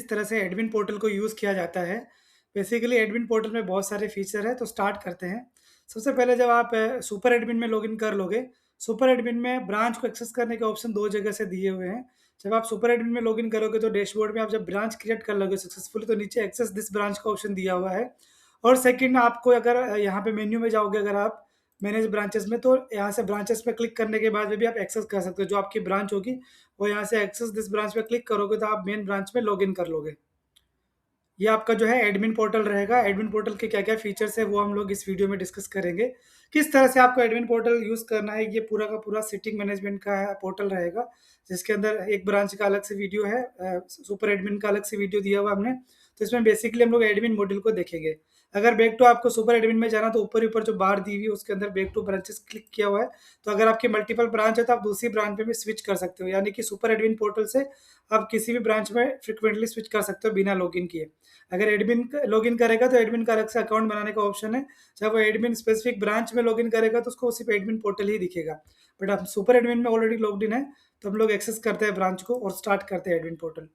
किस तरह से एडमिन पोर्टल को यूज़ किया जाता है। बेसिकली एडमिन पोर्टल में बहुत सारे फीचर हैं, तो स्टार्ट करते हैं। सबसे पहले जब आप सुपर एडमिन में लॉगिन कर लोगे, सुपर एडमिन में ब्रांच को एक्सेस करने के ऑप्शन 2 जगह से दिए हुए हैं। जब आप सुपर एडमिन में लॉगिन करोगे तो डैशबोर्ड में आप जब ब्रांच क्रिएट कर लोगे सक्सेसफुली तो नीचे एक्सेस दिस ब्रांच का ऑप्शन दिया हुआ है। और सेकंड आपको अगर यहाँ पे मेन्यू में जाओगे अगर आप मैनेज ब्रांचेस में तो यहाँ से ब्रांचेस पे क्लिक करने के बाद में भी आप एक्सेस कर सकते हो। जो आपकी ब्रांच होगी वो यहाँ से एक्सेस दिस ब्रांच पे क्लिक करोगे तो आप मेन ब्रांच में लॉगिन कर लोगे। ये आपका जो है एडमिन पोर्टल रहेगा। एडमिन पोर्टल के क्या-क्या फीचर्स है वो हम लोग इस वीडियो में डिस्कस करेंगे। किस तरह से आपको एडमिन पोर्टल यूज़ करना है, ये पूरा का पूरा सिटिंग मैनेजमेंट का पोर्टल रहेगा, जिसके अंदर एक ब्रांच का अलग से वीडियो है, सुपर एडमिन का अलग से वीडियो दिया हुआ है हमने। तो इसमें बेसिकली हम लोग एडमिन मॉड्यूल को देखेंगे। अगर बैक टू आपको सुपर एडमिन में जाना तो ऊपर-ऊपर जो बार दी हुई है उसके अंदर बैक टू ब्रांचेस क्लिक किया हुआ है। तो अगर आपकी मल्टीपल ब्रांच है तो आप दूसरी ब्रांच में भी स्विच कर सकते हो। यानी कि सुपर एडमिन पोर्टल से आप किसी भी ब्रांच में फ्रीक्वेंटली स्विच कर सकते हो बिना लॉगिन किए। अगर एडमिन लॉगिन करेगा तो एडमिन का अलग से अकाउंट बनाने का ऑप्शन है। जब वो एडमिन स्पेसिफिक ब्रांच में लॉगिन करेगा तो उसको सिर्फ एडमिन पोर्टल ही दिखेगा। बट आप सुपर एडमिन में ऑलरेडी लॉग्ड इन है, तो हम लोग एक्सेस करते हैं ब्रांच को और स्टार्ट करते हैं एडमिन पोर्टल।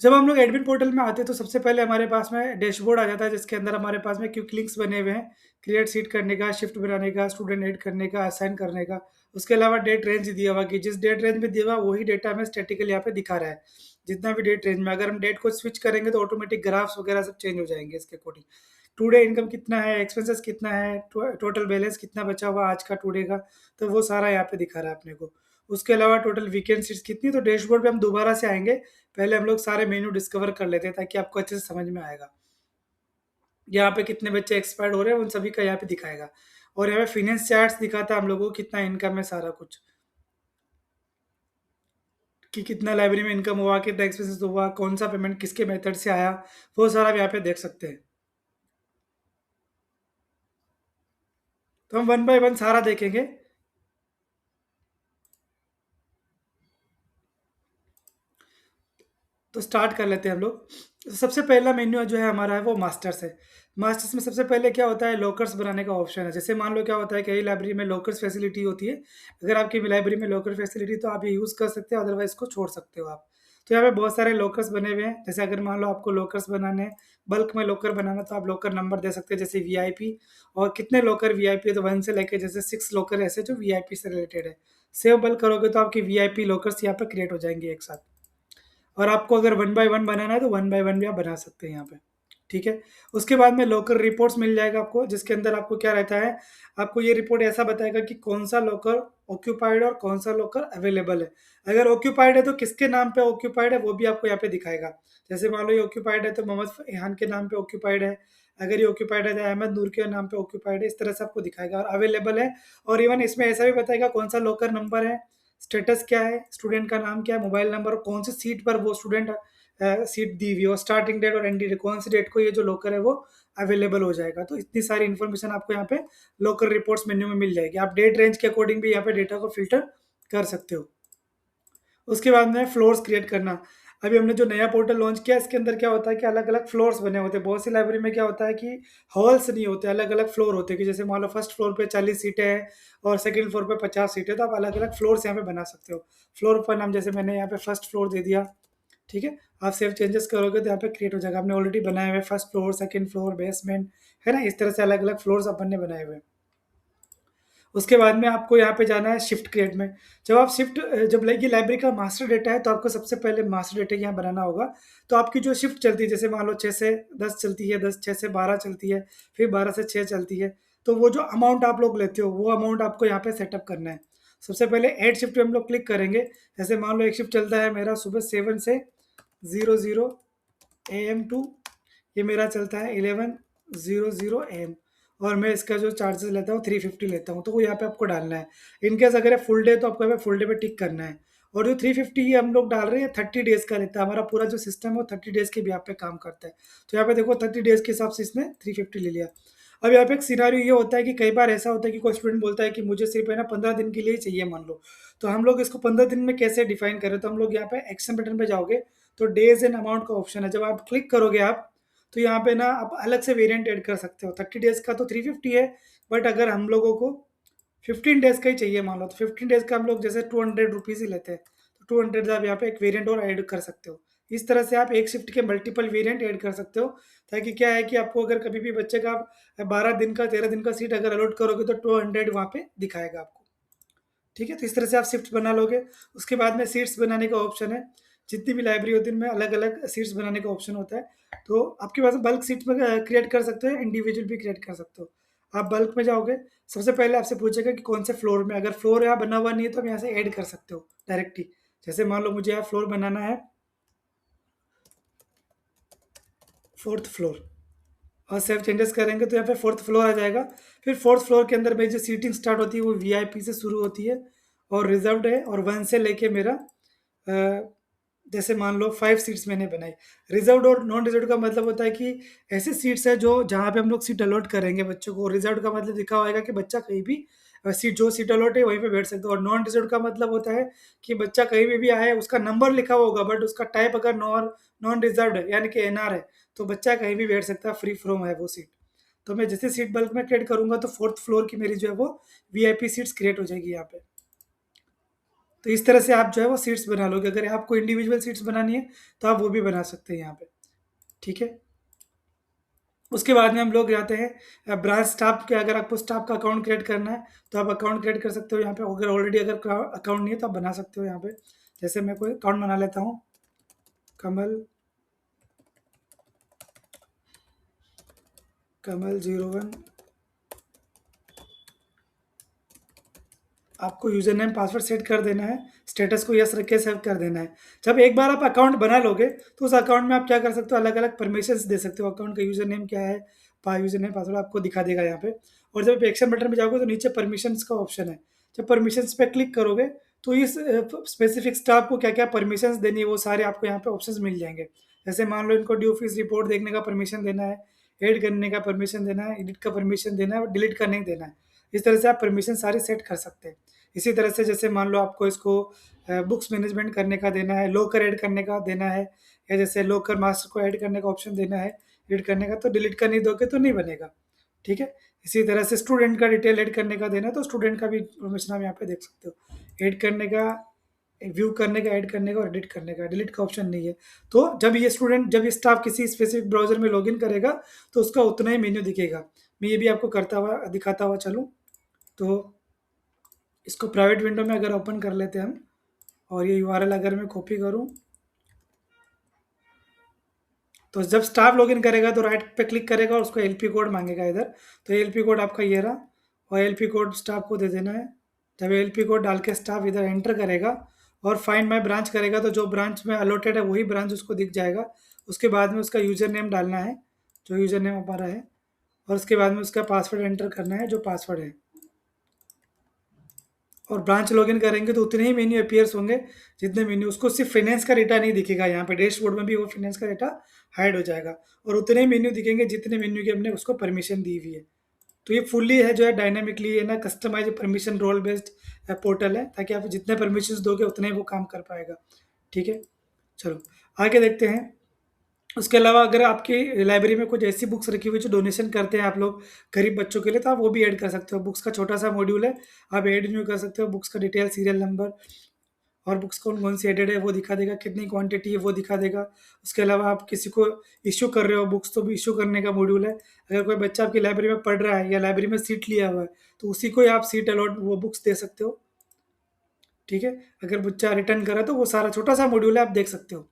जब हम लोग एडमिन पोर्टल में आते हैं तो सबसे पहले हमारे पास में डैशबोर्ड आ जाता है, जिसके अंदर हमारे पास में क्विक लिंक्स बने हुए हैं, क्रिएट सीट करने का, शिफ्ट बनाने का, स्टूडेंट ऐड करने का, असाइन करने का। उसके अलावा डेट रेंज दिया हुआ कि जिस डेट रेंज में दिया हुआ वही डेटा हमें स्टैटिकली यहाँ पे दिखा रहा है। जितना भी डेट रेंज में अगर हम डेट को स्विच करेंगे तो ऑटोमेटिक ग्राफ्स वगैरह सब चेंज हो जाएंगे इसके अकॉर्डिंग। टुडे इनकम कितना है, एक्सपेंसेस कितना है, टोटल बैलेंस कितना बचा हुआ आज का टुडे का, तो वो सारा यहाँ पे दिखा रहा है अपने को। उसके अलावा टोटल वीकेंड सीट्स कितनी, तो डैशबोर्ड पे हम दोबारा से आएँगे। पहले हम लोग सारे मेनू डिस्कवर कर लेते हैं ताकि आपको अच्छे से समझ में आएगा। यहाँ पे कितने बच्चे एक्सपायर्ड हो रहे हैं उन सभी का यहाँ पे दिखाएगा। और यहाँ पे फाइनेंस चार्ट्स दिखाता है हम लोगों को कितना इनकम है सारा कुछ। कि कितना लाइब्रेरी में इनकम हुआ, कितना एक्सपेंसेस हुआ, कौन-सा पेमेंट किसके मेथड से आया, वो सारा आप यहाँ पे देख सकते हैं। तो हम वन बाय वन सारा देखेंगे। तो स्टार्ट कर लेते हैं हम लोग। सबसे पहला मेन्यू जो है हमारा है वो मास्टर्स है। मास्टर्स में सबसे पहले क्या होता है, लॉकर्स बनाने का ऑप्शन है। जैसे मान लो क्या होता है कई लाइब्रेरी में लॉकर्स फैसिलिटी होती है। अगर आपकी लाइब्रेरी में लॉकर फैसिलिटी तो आप ये यूज़ कर सकते हो, अदरवाइज़ इसको छोड़ सकते हो आप। तो यहाँ पे बहुत सारे लॉकर्स बने हुए हैं। जैसे अगर मान लो आपको लॉकर्स बनाने हैं, बल्क में लॉकर बनाना तो आप लॉकर नंबर दे सकते हैं जैसे वीआईपी। और कितने लॉकर वीआईपी है तो 1 से लेके जैसे 6 लॉकर ऐसे जो वीआईपी से रिलेटेड है। सेव बल्क करोगे तो आपकी वीआईपी लॉकर्स यहाँ पे क्रिएट हो जाएँगे एक साथ। और आपको अगर 1 बाय 1 बनाना है तो 1 बाय 1 भी आप बना सकते हैं यहाँ पे, ठीक है? उसके बाद में लॉकर रिपोर्ट्स मिल जाएगा आपको, जिसके अंदर आपको क्या रहता है, आपको ये रिपोर्ट ऐसा बताएगा कि कौन-सा लॉकर ऑक्यूपाइड और कौन-सा लॉकर अवेलेबल है। अगर ऑक्यूपाइड है तो किसके नाम पे ऑक्यूपाइड है वो भी आपको यहाँ पे दिखाएगा। जैसे मान लो ये ऑक्यूपाइड है तो मोहम्मद फ़ैहान के नाम पे ऑक्यूपाइड है, अगर ये ऑक्यूपाइड है तो अहमद नूर के नाम पे ऑक्यूपाइड है, इस तरह से आपको दिखाएगा और अवेलेबल है। और इवन इसमें ऐसा भी बताएगा कौन-सा लॉकर नंबर है, स्टेटस क्या है, स्टूडेंट का नाम क्या है, मोबाइल नंबर और कौन सी सीट पर वो स्टूडेंट सीट दी हुई है और स्टार्टिंग डेट और एंड डेट कौन सी डेट को ये जो लॉकर है वो अवेलेबल हो जाएगा। तो इतनी सारी इन्फॉर्मेशन आपको यहाँ पे लॉकर रिपोर्ट्स मेन्यू में मिल जाएगी। आप डेट रेंज के अकॉर्डिंग भी यहाँ पे डेटा को फ़िल्टर कर सकते हो। उसके बाद में फ्लोर्स क्रिएट करना। अभी हमने जो नया पोर्टल लॉन्च किया इसके अंदर क्या होता है कि अलग-अलग फ्लोर्स बने होते हैं। बहुत सी लाइब्रेरी में क्या होता है कि हॉल्स नहीं होते, अलग-अलग फ्लोर होते हैं कि जैसे मान लो फर्स्ट फ्लोर पे 40 सीटें हैं और सेकंड फ्लोर पे 50 सीटें, तो आप अलग-अलग फ्लोर्स यहाँ पे बना सकते हो। फ्लोर का नाम जैसे मैंने यहाँ पे फर्स्ट फ्लोर दे दिया, ठीक है? आप सेव चेंजेस करोगे तो यहाँ पे क्रिएट हो जाएगा। आपने ऑलरेडी बनाए हुए first floor, second floor, basement, है ना? इस तरह से अलग-अलग फ्लोर्स अपन ने बनाए हुए हैं। उसके बाद में आपको यहाँ पे जाना है शिफ्ट क्रिएट में। जब आप शिफ्ट जब ये लाइब्रेरी का मास्टर डेटा है तो आपको सबसे पहले मास्टर डेटा यहाँ बनाना होगा। तो आपकी जो शिफ्ट चलती है जैसे मान लो 6 से 10 चलती है, 6 से 12 चलती है, फिर 12 से 6 चलती है। तो वो जो अमाउंट आप लोग लेते हो वो अमाउंट आपको यहाँ पे सेटअप करना है। सबसे पहले ऐड शिफ्ट पे हम लोग क्लिक करेंगे। जैसे मान लो एक शिफ्ट चलता है मेरा सुबह 7 से 00 एएम टू, ये मेरा चलता है 11:00 एएम और मैं इसका जो चार्जेस लेता हूँ 350 लेता हूँ, तो वो यहाँ पे आपको डालना है। इन केस अगर है फुल डे तो आपको यहाँ पे फुल डे पे टिक करना है। और जो 350 ये हम लोग डाल रहे हैं 30 डेज़ का रहता है, हमारा पूरा जो सिस्टम है वो 30 डेज़ के ब्याज पे काम करता है। तो यहाँ पे देखो 30 डेज़ के हिसाब से इसने 350 ले लिया। अब यहाँ पे एक सिनेरियो ये होता है कि कई बार ऐसा होता है कि कोई स्टूडेंट बोलता है कि मुझे सिर्फ है ना 15 दिन के लिए ही चाहिए मान लो। तो हम लोग इसको 15 दिन में कैसे डिफाइन करें, तो हम लोग यहाँ पे एक्शन बटन पे जाओगे तो डेज़ एंड अमाउंट का ऑप्शन है। जब आप क्लिक करोगे आप तो यहाँ पे ना आप अलग से वेरिएंट ऐड कर सकते हो। 30 डेज़ का तो 350 है, बट अगर हम लोगों को 15 डेज़ का ही चाहिए मान लो, तो 15 डेज़ का हम लोग जैसे ₹200 ही लेते हैं। तो 200 आप यहाँ पे एक वेरिएंट और ऐड कर सकते हो। इस तरह से आप एक शिफ्ट के मल्टीपल वेरिएंट ऐड कर सकते हो, ताकि क्या है कि आपको अगर कभी भी बच्चे का 12 दिन का 13 दिन का सीट अगर अलॉट करोगे तो 200 वहाँ पे दिखाएगा आपको। ठीक है? तो इस तरह से आप शिफ्ट बना लोगे। उसके बाद में सीट्स बनाने का ऑप्शन है। जितनी भी लाइब्रेरी होती है उनमें अलग-अलग सीट्स बनाने का ऑप्शन होता है। तो आपके पास बल्क सीट्स में क्रिएट कर सकते हो, इंडिविजुअल भी क्रिएट कर सकते हो। आप बल्क में जाओगे, सबसे पहले आपसे पूछेगा कि कौन से फ्लोर में, अगर फ्लोर यहाँ बना हुआ नहीं है तो आप यहाँ से ऐड कर सकते हो डायरेक्ट ही। जैसे मान लो मुझे यहाँ फ्लोर बनाना है 4th फ्लोर, और सेव चेंजेस करेंगे तो यहाँ पे 4th फ्लोर आ जाएगा। फिर 4th फ्लोर के अंदर मेरी जो सीटिंग स्टार्ट होती है वो वीआईपी से शुरू होती है और रिजर्व्ड है, और 1 से लेके मेरा जैसे मान लो 5 सीट्स मैंने बनाई। रिजर्व्ड और नॉन रिजर्व्ड का मतलब होता है कि ऐसी सीट्स है जो जहाँ पे हम लोग सीट अलॉट करेंगे बच्चों को। रिजर्व्ड का मतलब लिखा होएगा कि बच्चा कहीं भी सीट जो सीट अलॉट है वहीं पे बैठ सकता है, और नॉन रिजर्व्ड का मतलब होता है कि बच्चा कहीं भी आए, उसका नंबर लिखा हुआ होगा बट उसका टाइप अगर नॉन नॉन रिजर्व्ड है यानी कि एनआर है, तो बच्चा कहीं भी बैठ सकता है, फ्री फ्रॉम है वो सीट। तो मैं जैसे सीट बल्क में क्रिएट करूँगा तो 4th फ्लोर की मेरी जो है वो वीआईपी सीट्स क्रिएट हो जाएगी यहाँ पे। तो इस तरह से आप जो है वो सीट्स बना लोगे। अगर आपको इंडिविजुअल सीट्स बनानी है तो आप वो भी बना सकते हैं यहाँ पे। ठीक है? उसके बाद में हम लोग जाते हैं ब्रांच स्टाफ के। अगर आपको स्टाफ का अकाउंट क्रिएट करना है तो आप अकाउंट क्रिएट कर सकते हो यहाँ पे। अगर ऑलरेडी अगर अकाउंट नहीं है तो आप बना सकते हो यहाँ पे। जैसे मैं कोई अकाउंट बना लेता हूँ, कमल कमल 01। आपको यूज़र नेम पासवर्ड सेट कर देना है, स्टेटस को यस रख के सेव कर देना है। जब एक बार आप अकाउंट बना लोगे, तो उस अकाउंट में आप क्या कर सकते हो, अलग-अलग परमिशंस दे सकते हो। अकाउंट का यूज़र नेम क्या है, यूज़र नेम पासवर्ड आपको दिखा देगा यहाँ पे। और जब आप एक्शन बटन पे जाओगे तो नीचे परमिशंस का ऑप्शन है। जब परमिशंस पे क्लिक करोगे तो इस स्पेसिफिक स्टाफ को क्या-क्या परमिशंस देनी है वो सारे आपको यहाँ पे ऑप्शंस मिल जाएँगे। जैसे मान लो इनको ड्यू फीस रिपोर्ट देखने का परमिशन देना है, ऐड करने का परमिशन देना है, एडिट का परमिशन देना है और डिलीट का नहीं देना है। इस तरह से आप परमिशन सारे सेट कर सकते हैं। इसी तरह से जैसे मान लो आपको इसको बुक्स मैनेजमेंट करने का देना है, लॉकर ऐड करने का देना है, या जैसे लॉकर मास्टर को ऐड करने का ऑप्शन देना है, एडिट करने का, तो डिलीट का नहीं दोगे तो नहीं बनेगा। ठीक है? इसी तरह से स्टूडेंट का डिटेल ऐड करने का देना है तो स्टूडेंट का भी इन्फॉर्मेशन आप यहाँ पे देख सकते हो। ऐड करने का, व्यू करने का, ऐड करने का और एडिट करने का, डिलीट का ऑप्शन नहीं है। तो जब ये स्टाफ किसी स्पेसिफिक ब्राउज़र में लॉगिन करेगा तो उसका उतना ही मेन्यू दिखेगा। मैं ये भी आपको करता हुआ दिखाता हुआ चलूँ तो इसको प्राइवेट विंडो में अगर ओपन कर लेते हैं हम, और ये यूआरएल अगर मैं कॉपी करूँ, तो जब स्टाफ लॉगिन करेगा तो राइट पे क्लिक करेगा और उसको एलपी कोड मांगेगा इधर। तो एलपी कोड आपका ये रहा, और एलपी कोड स्टाफ को दे देना है। जब एलपी कोड डाल के स्टाफ इधर एंटर करेगा और फाइंड माय ब्रांच करेगा तो जो ब्रांच में अलॉटेड है वही ब्रांच उसको दिख जाएगा। उसके बाद में उसका यूज़र नेम डालना है, जो यूज़र नेम हमारा है, और उसके बाद में उसका पासवर्ड एंटर करना है, जो पासवर्ड है। और ब्रांच लॉगिन करेंगे तो उतने ही मेन्यू अपीयर्स होंगे जितने मेन्यू, उसको सिर्फ फाइनेंस का डेटा नहीं दिखेगा यहाँ पे, डैशबोर्ड में भी वो फाइनेंस का डेटा हाइड हो जाएगा, और उतने ही मेन्यू दिखेंगे जितने मेन्यू की हमने उसको परमिशन दी हुई है। तो ये फुल्ली है जो है डायनामिकली है ना, customise permission role based portal है, ताकि आप जितने परमिशंस दोगे उतने ही वो काम कर पाएगा। ठीक है? चलो आगे देखते हैं। उसके अलावा अगर आपकी लाइब्रेरी में कुछ ऐसी बुक्स रखी हुई जो डोनेशन करते हैं आप लोग गरीब बच्चों के लिए, तो आप वो भी ऐड कर सकते हो। बुक्स का छोटा-सा मॉड्यूल है, आप ऐड न्यू कर सकते हो। बुक्स का डिटेल, सीरियल नंबर और बुक्स कौन-कौन सी एडेड है वो दिखा देगा, कितनी क्वांटिटी है वो दिखा देगा। उसके अलावा आप किसी को इश्यू कर रहे हो बुक्स, तो भी इश्यू करने का मॉड्यूल है। अगर कोई बच्चा आपकी लाइब्रेरी में पढ़ रहा है या लाइब्रेरी में सीट लिया हुआ है, तो उसी को ही आप सीट अलॉट वो बुक्स दे सकते हो। ठीक है? अगर बच्चा रिटर्न करा तो वो सारा छोटा-सा मॉड्यूल है, आप देख सकते हो।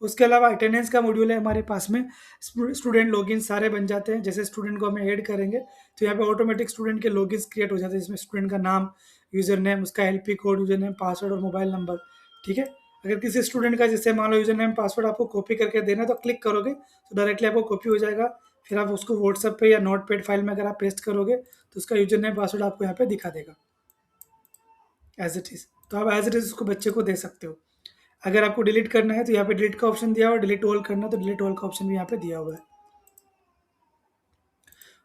उसके अलावा अटेंडेंस का मॉड्यूल है हमारे पास में। स्टूडेंट लॉगिन सारे बन जाते हैं। जैसे स्टूडेंट को हमें ऐड करेंगे तो यहाँ पे ऑटोमेटिक स्टूडेंट के लॉगिन्स क्रिएट हो जाते हैं, जिसमें स्टूडेंट का नाम, यूज़र नेम, उसका LP code, user name, password और मोबाइल नंबर। ठीक है? अगर किसी स्टूडेंट का जैसे मान लो यूज़र नेम पासवर्ड आपको कॉपी करके देना है तो क्लिक करोगे तो डायरेक्टली आपको कॉपी हो जाएगा। फिर आप उसको व्हाट्सएप पे या नोटपैड फाइल में अगर आप पेस्ट करोगे तो उसका यूज़र नेम पासवर्ड आपको यहाँ पे दिखा देगा एज़ इट इज़। तो आप एज़ इट इज़ उसको बच्चे को दे सकते हो। अगर आपको डिलीट करना है तो यहाँ पे डिलीट का ऑप्शन दिया हुआ है, डिलीट ऑल करना है तो डिलीट ऑल का ऑप्शन भी यहाँ पे दिया हुआ है।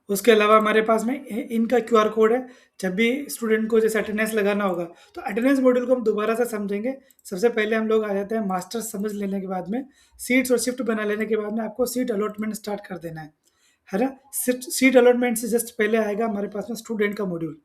उसके अलावा हमारे पास में इनका क्यूआर कोड है। जब भी स्टूडेंट को जैसे अटेंडेंस लगाना होगा तो अटेंडेंस मॉड्यूल को हम दोबारा से समझेंगे। सबसे पहले हम लोग आ जाते हैं मास्टर समझ लेने के बाद में, सीट्स और शिफ्ट बना लेने के बाद में आपको सीट अलॉटमेंट स्टार्ट कर देना है ना? सीट अलॉटमेंट से जस्ट पहले आएगा हमारे पास में स्टूडेंट का मॉड्यूल।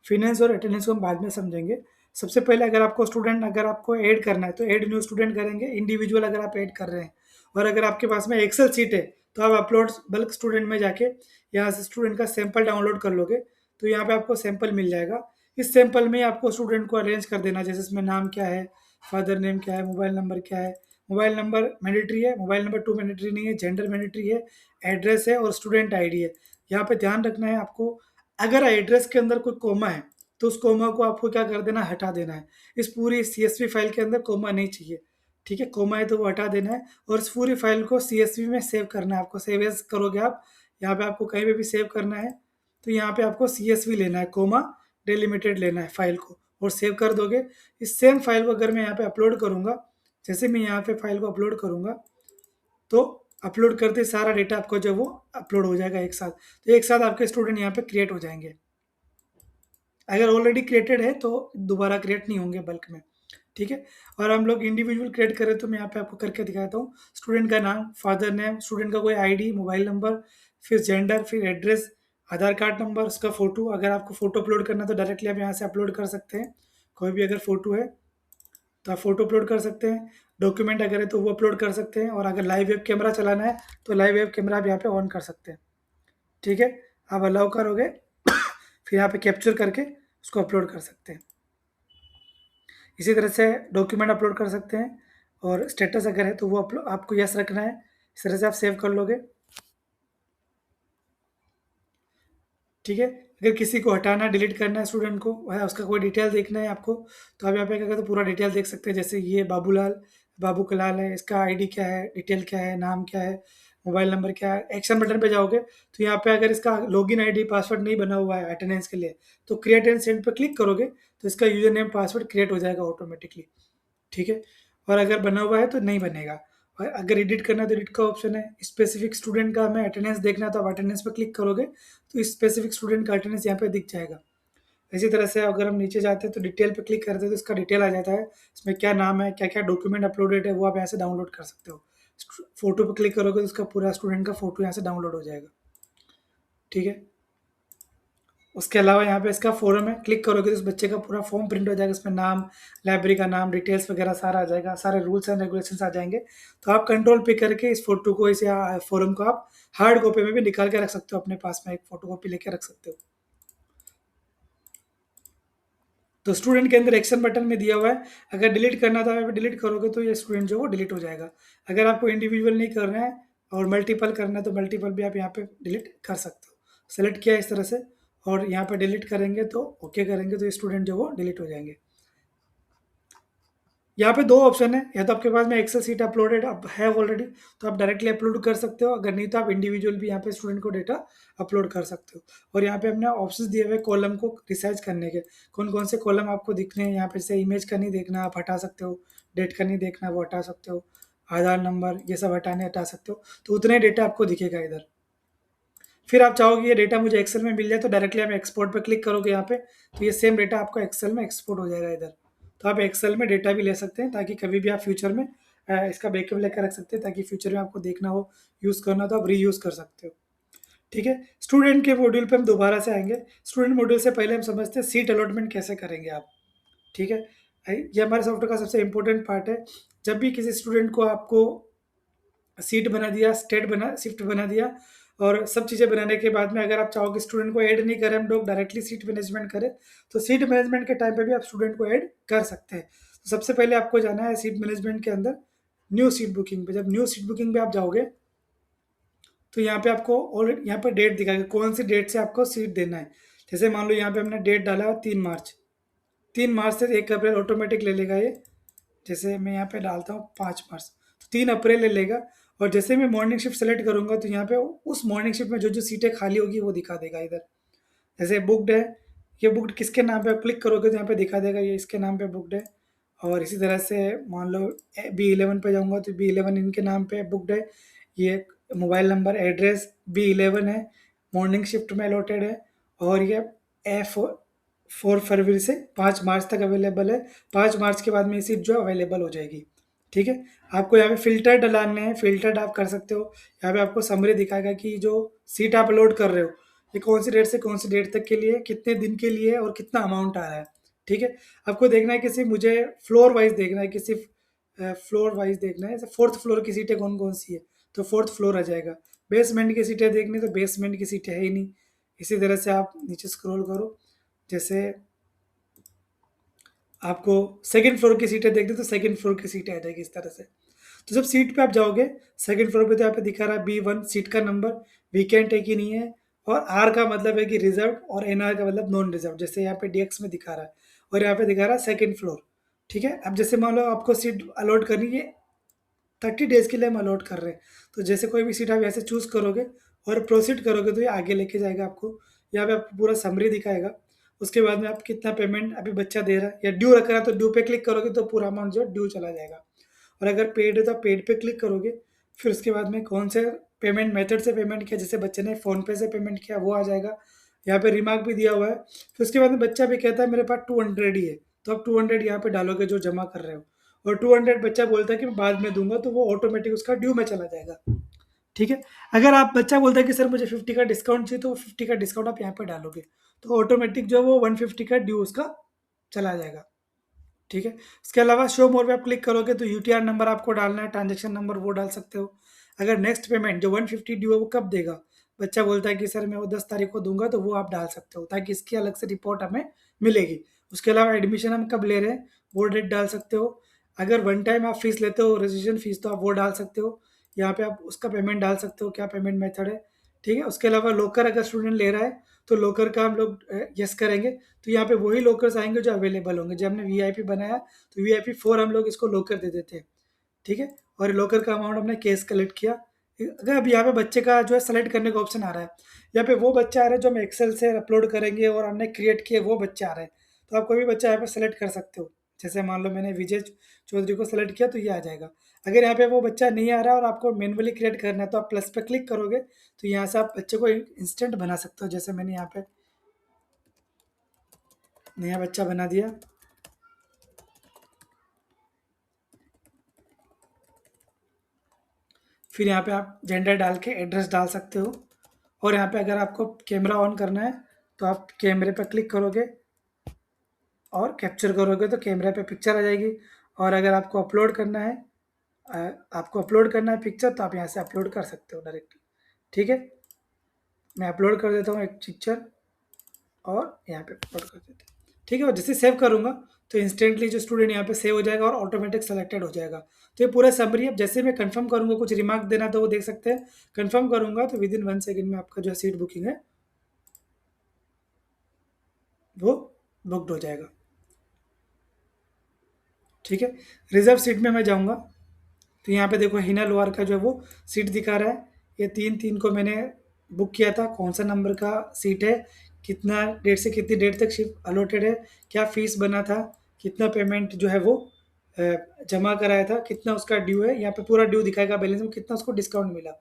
फाइनेंस और अटेंडेंस को हम बाद में समझेंगे। सबसे पहले अगर आपको ऐड करना है तो ऐड न्यू स्टूडेंट करेंगे, इंडिविजुअल अगर आप ऐड कर रहे हैं। और अगर आपके पास में एक्सेल शीट है तो आप अपलोड बल्क स्टूडेंट में जाके यहाँ से स्टूडेंट का सैंपल डाउनलोड कर लोगे, तो यहाँ पे आपको सैंपल मिल जाएगा। इस सैंपल में आपको स्टूडेंट को अरेंज कर देना, जैसे इसमें नाम क्या है, फादर नेम क्या है, मोबाइल नंबर क्या है। मोबाइल नंबर मैंडेटरी है, मोबाइल नंबर टू मैंडेटरी नहीं है, जेंडर मैंडेटरी है, एड्रेस है और स्टूडेंट आईडी है। यहाँ पे ध्यान रखना है आपको, अगर एड्रेस के अंदर कोई कोमा है तो उस कोमा को आपको क्या कर देना है, हटा देना है। इस पूरी सीएसवी फाइल के अंदर कोमा नहीं चाहिए, ठीक है। कोमा है तो वो हटा देना है और इस पूरी फाइल को सीएसवी में सेव करना है आपको। सेव एज करोगे आप, यहाँ पे आपको कहीं पे भी सेव करना है तो यहाँ पे आपको सीएसवी लेना है, कोमा डिलिमिटेड लेना है फाइल को और सेव कर दोगे। इस सेम फाइल को अगर मैं यहाँ पे अपलोड करूँगा, जैसे मैं यहाँ पे फाइल को अपलोड करूँगा तो अपलोड करते सारा डेटा आपको जो वो अपलोड हो जाएगा एक साथ। तो एक साथ आपके स्टूडेंट यहाँ पे क्रिएट हो जाएंगे। अगर ऑलरेडी क्रिएटेड है तो दोबारा क्रिएट नहीं होंगे बल्क में, ठीक है। और हम लोग इंडिविजुअल क्रिएट करें तो मैं यहाँ पे आपको करके दिखाता हूँ। स्टूडेंट का नाम, फादर नेम, स्टूडेंट का कोई आईडी, मोबाइल नंबर, फिर जेंडर, फिर एड्रेस, आधार कार्ड नंबर, उसका फोटो। अगर आपको फोटो अपलोड करना है तो डायरेक्टली आप यहाँ से अपलोड कर सकते हैं। कोई भी अगर फोटो है तो आप फोटो अपलोड कर सकते हैं। डॉक्यूमेंट अगर है तो वो अपलोड कर सकते हैं। और अगर लाइव वेब कैमरा चलाना है तो लाइव वेब कैमरा आप यहाँ पे ऑन कर सकते हैं, ठीक है। आप अलाउ करोगे फिर यहाँ पे कैप्चर करके उसको अपलोड कर सकते हैं। इसी तरह से डॉक्यूमेंट अपलोड कर सकते हैं। और स्टेटस अगर है तो वो आपको यस रखना है। इस तरह से आप सेव कर लोगे, ठीक है। अगर किसी को हटाना डिलीट करना है स्टूडेंट को, है उसका कोई डिटेल देखना है आपको, तो आप यहाँ पे क्या करते हो, पूरा डिटेल देख सकते हैं। जैसे ये बाबूलाल, बाबू कलाल है, इसका आईडी क्या है, डिटेल क्या है, नाम क्या है, मोबाइल नंबर क्या है। एक्शन बटन पे जाओगे तो यहाँ पे अगर इसका लॉगिन आईडी पासवर्ड नहीं बना हुआ है अटेंडेंस के लिए तो क्रिएट एंड सेंड पे क्लिक करोगे तो इसका यूजर नेम पासवर्ड क्रिएट हो जाएगा ऑटोमेटिकली, ठीक है। और अगर बना हुआ है तो नहीं बनेगा। और अगर एडिट करना है तो एडिट का ऑप्शन है। स्पेसिफिक स्टूडेंट का हमें अटेंडेंस देखना है तो आप अटेंडेंस पे क्लिक करोगे तो स्पेसिफिक स्टूडेंट का अटेंडेंस यहाँ पे दिख जाएगा। इसी तरह से अगर हम नीचे जाते हैं तो डिटेल पे क्लिक करते हैं तो इसका डिटेल आ जाता है। इसमें क्या नाम है, क्या क्या डॉक्यूमेंट अपलोडेड है वो आप यहाँ से डाउनलोड कर सकते हो। फोटो पे क्लिक करोगे तो उसका पूरा स्टूडेंट का फोटो यहाँ से डाउनलोड हो जाएगा, ठीक है। उसके अलावा यहाँ पे इसका फॉर्म है, क्लिक करोगे तो उस बच्चे का पूरा फॉर्म प्रिंट हो जाएगा। इसमें नाम, लाइब्रेरी का नाम, डिटेल्स वगैरह सारा आ जाएगा, सारे रूल्स एंड रेगुलेशंस आ जाएंगे। तो आप कंट्रोल पे करके इस फोटो को, इस फॉर्म को आप हार्ड कॉपी में भी निकाल के रख सकते हो, अपने पास में एक फोटो कॉपी लेके रख सकते हो। तो स्टूडेंट के अंदर एक्शन बटन में दिया हुआ है, अगर डिलीट करना था डिलीट करोगे तो ये स्टूडेंट जो वो डिलीट हो जाएगा। अगर आपको इंडिविजुअल नहीं करना है और मल्टीपल करना है तो मल्टीपल भी आप यहाँ पे डिलीट कर सकते हो। सेलेक्ट किया इस तरह से और यहाँ पे डिलीट करेंगे तो ओके करेंगे तो ये स्टूडेंट जो वो डिलीट हो जाएंगे। यहाँ पे दो ऑप्शन है, या तो आपके पास में एक्सेल शीट अपलोडेड अब है ऑलरेडी तो आप डायरेक्टली अपलोड कर सकते हो, अगर नहीं तो आप इंडिविजुअल भी यहाँ पे स्टूडेंट को डेटा अपलोड कर सकते हो। और यहाँ पे हमने ऑप्शंस दिए हुए कॉलम को रिसाइज करने के, कौन कौन से कॉलम आपको दिखने हैं यहाँ पे। जैसे इमेज का नहीं देखना आप हटा सकते हो, डेट का नहीं देखना वो हटा सकते हो, आधार नंबर ये सब हटा सकते हो। तो उतने डेटा आपको दिखेगा इधर। फिर आप चाहोगे ये डेटा मुझे एक्सेल में मिल जाए तो डायरेक्टली आप एक्सपोर्ट पे क्लिक करोगे यहाँ पे तो ये सेम डेटा आपको एक्सेल में एक्सपोर्ट हो जाएगा इधर। तो आप एक्सेल में डेटा भी ले सकते हैं ताकि कभी भी आप फ्यूचर में इसका बैकअप लेकर रख सकते हैं, ताकि फ्यूचर में आपको देखना हो, यूज़ करना हो तो आप रीयूज़ कर सकते हो, ठीक है। स्टूडेंट के मॉड्यूल पे हम दोबारा से आएंगे। स्टूडेंट मॉड्यूल से पहले हम समझते हैं सीट अलॉटमेंट कैसे करेंगे आप, ठीक है। ये हमारे सॉफ्टवेयर का सबसे इंपॉर्टेंट पार्ट है। जब भी किसी स्टूडेंट को आपको सीट बना दिया, स्टेट बना, शिफ्ट बना दिया और सब चीज़ें बनाने के बाद में अगर आप चाहो कि स्टूडेंट को ऐड नहीं करें हम लोग, डायरेक्टली सीट मैनेजमेंट करें, तो सीट मैनेजमेंट के टाइम पे भी आप स्टूडेंट को ऐड कर सकते हैं। तो सबसे पहले आपको जाना है सीट मैनेजमेंट के अंदर न्यू सीट बुकिंग पे। जब न्यू सीट बुकिंग पे आप जाओगे तो यहाँ पे आपको और यहाँ पे डेट दिखाएगा कौन सी डेट से आपको सीट देना है। जैसे मान लो यहाँ पे हमने डेट डाला 3 मार्च, 3 मार्च से 1 अप्रैल ऑटोमेटिक ले लेगा ये। जैसे मैं यहाँ पे डालता हूँ 5 मार्च, तो 3 अप्रैल ले लेगा। और जैसे मैं मॉर्निंग शिफ्ट सेलेक्ट करूँगा तो यहाँ पे उस मॉर्निंग शिफ्ट में जो जो सीटें खाली होगी वो दिखा देगा इधर। जैसे बुकड है, ये बुकड किसके नाम पे आप क्लिक करोगे तो यहाँ पे दिखा देगा ये इसके नाम पे बुकड है। और इसी तरह से मान लो B11 पे जाऊँगा तो B11 इनके नाम पे बुकड है। ये मोबाइल नंबर, एड्रेस B11 है, मॉर्निंग शिफ्ट में अलॉटेड है। और ये F4 फरवरी से 5 मार्च तक अवेलेबल है। 5 मार्च के बाद में ये सीट जो अवेलेबल हो जाएगी, ठीक है। आपको यहाँ पे फ़िल्टर डलाने हैं, फ़िल्टर्ड आप कर सकते हो। यहाँ पे आपको समरी दिखाएगा कि जो सीट आप लोड कर रहे हो ये कौन सी डेट से कौन सी डेट तक के लिए, कितने दिन के लिए और कितना अमाउंट आ रहा है, ठीक है? आपको देखना है किसी मुझे फ्लोर वाइज़ देखना है कि सिर्फ़ फ्लोर वाइज़ देखना है, जैसे 4th फ्लोर की सीटें कौन-कौन सी है, तो 4th फ्लोर आ जाएगा। बेसमेंट की सीटें देखनी है तो बेसमेंट की सीटें है ही नहीं। इसी तरह से आप नीचे स्क्रॉल करो, जैसे आपको 2nd फ्लोर की सीटें देखनी है तो 2nd फ्लोर की सीटें आ जाएगी इस तरह से। तो जब सीट पे आप जाओगे, 2nd फ्लोर पे तो यहाँ पे दिखा रहा है B1 सीट का नंबर, वेकेंट है कि नहीं है, और आर का मतलब है कि रिज़र्व्ड और एनआर का मतलब नॉन रिज़र्व्ड, जैसे यहाँ पे डीएक्स में दिखा रहा है और यहाँ पे दिखा रहा है 2nd फ्लोर, ठीक है? अब जैसे मान लो आपको सीट अलॉट करनी है, 30 डेज़ के लिए हम अलॉट कर रहे हैं, तो जैसे कोई भी सीट आप यहाँ से चूज़ करोगे और प्रोसीड करोगे तो ये आगे लेके जाएगा आपको। यहाँ पे आपको पूरा समरी दिखाएगा। उसके बाद में आप कितना पेमेंट अभी बच्चा दे रहा है या ड्यू रख रहा है तो ड्यू पे क्लिक करोगे तो पूरा अमाउंट जो है ड्यू चला जाएगा। और अगर पेड है तो आप पेड पे क्लिक करोगे, फिर उसके बाद में कौन से पेमेंट मेथड से पेमेंट किया, जैसे बच्चे ने फ़ोनपे से पेमेंट किया वो आ जाएगा। यहाँ पे रिमार्क भी दिया हुआ है। फिर उसके बाद में बच्चा भी कहता है मेरे पास 200 ही है, तो आप 200 यहाँ पे डालोगे जो जमा कर रहे हो, और 200 बच्चा बोलता है कि मैं बाद में दूँगा, तो वो ऑटोमेटिक उसका ड्यू में चला जाएगा, ठीक है? अगर आप बच्चा बोलता है कि सर मुझे 50 का डिस्काउंट चाहिए, तो वो 50 का डिस्काउंट आप यहाँ पे डालोगे, तो ऑटोमेटिक जो है वो 150 का ड्यू उसका चला जाएगा, ठीक है? इसके अलावा शो मोर पे आप क्लिक करोगे तो यूटीआर नंबर आपको डालना है, ट्रांज़ैक्शन नंबर वो डाल सकते हो। अगर नेक्स्ट पेमेंट जो 150 ड्यू है वो कब देगा? बच्चा बोलता है कि सर मैं वो 10 तारीख को दूँगा, तो वो आप डाल सकते हो ताकि इसकी अलग से रिपोर्ट हमें मिलेगी। उसके अलावा एडमिशन हम कब ले रहे हैं, वो डेट डाल सकते हो। अगर वन टाइम आप फीस लेते हो रजिस्ट्रेशन फीस, तो आप वो डाल सकते हो। यहाँ पे आप उसका पेमेंट डाल सकते हो, क्या पेमेंट मेथड है, ठीक है? उसके अलावा लॉकर अगर स्टूडेंट ले रहा है, तो लॉकर का हम लोग येस करेंगे, तो यहाँ पे वही लॉकर्स आएँगे जो अवेलेबल होंगे। जब हमने वीआईपी बनाया तो वीआईपी 4 हम लोग इसको लॉकर दे देते हैं, ठीक है? और लॉकर का अमाउंट हमने कैश कलेक्ट किया। अगर अब यहाँ पे बच्चे का जो है सेलेक्ट करने का ऑप्शन आ रहा है, यहाँ पे वो बच्चा आ रहा है जो हम एक्सेल से अपलोड करेंगे और हमने क्रिएट किए वो बच्चे आ रहे हैं। तो आप कोई भी बच्चा यहाँ पे सेलेक्ट कर सकते हो। जैसे मान लो मैंने विजय चौधरी को सेलेक्ट किया तो ये आ जाएगा। अगर यहाँ पे वो बच्चा नहीं आ रहा है और आपको मैनुअली क्रिएट करना है तो आप प्लस पे क्लिक करोगे, तो यहाँ से आप बच्चे को इंस्टेंट बना सकते हो। जैसे मैंने यहाँ पे नया बच्चा बना दिया। फिर यहाँ पे आप जेंडर डाल के एड्रेस डाल सकते हो, और यहाँ पे अगर आपको कैमरा ऑन करना है तो आप कैमरे पे क्लिक करोगे और कैप्चर करोगे तो कैमरे पे पिक्चर आ जाएगी। और अगर आपको अपलोड करना है पिक्चर, तो आप यहाँ से अपलोड कर सकते हो डायरेक्टली, ठीक है? मैं अपलोड कर देता हूँ एक पिक्चर और यहाँ पे अपलोड कर देते हैं, ठीक है? और जैसे सेव करूँगा तो इंस्टेंटली जो स्टूडेंट यहाँ पे सेव हो जाएगा और ऑटोमेटिक सेलेक्टेड हो जाएगा। तो ये पूरा समरी है। अब जैसे मैं कंफर्म करूँगा, कुछ रिमार्क देना तो वो देख सकते हैं। कंफर्म करूँगा तो विदिन 1 सेकंड में आपका जो है सीट बुकिंग है वो बुक्ड हो जाएगा, ठीक है? रिज़र्व सीट में मैं जाऊँगा तो यहाँ पे देखो हिना लोहार का जो है वो सीट दिखा रहा है। ये 3/3 को मैंने बुक किया था, कौन-सा नंबर का सीट है, कितना डेट से कितनी डेट तक शिफ्ट अलॉटेड है, क्या फ़ीस बना था, कितना पेमेंट जो है वो जमा कराया था, कितना उसका ड्यू है, यहाँ पे पूरा ड्यू दिखाएगा बैलेंस में, कितना उसको डिस्काउंट मिला।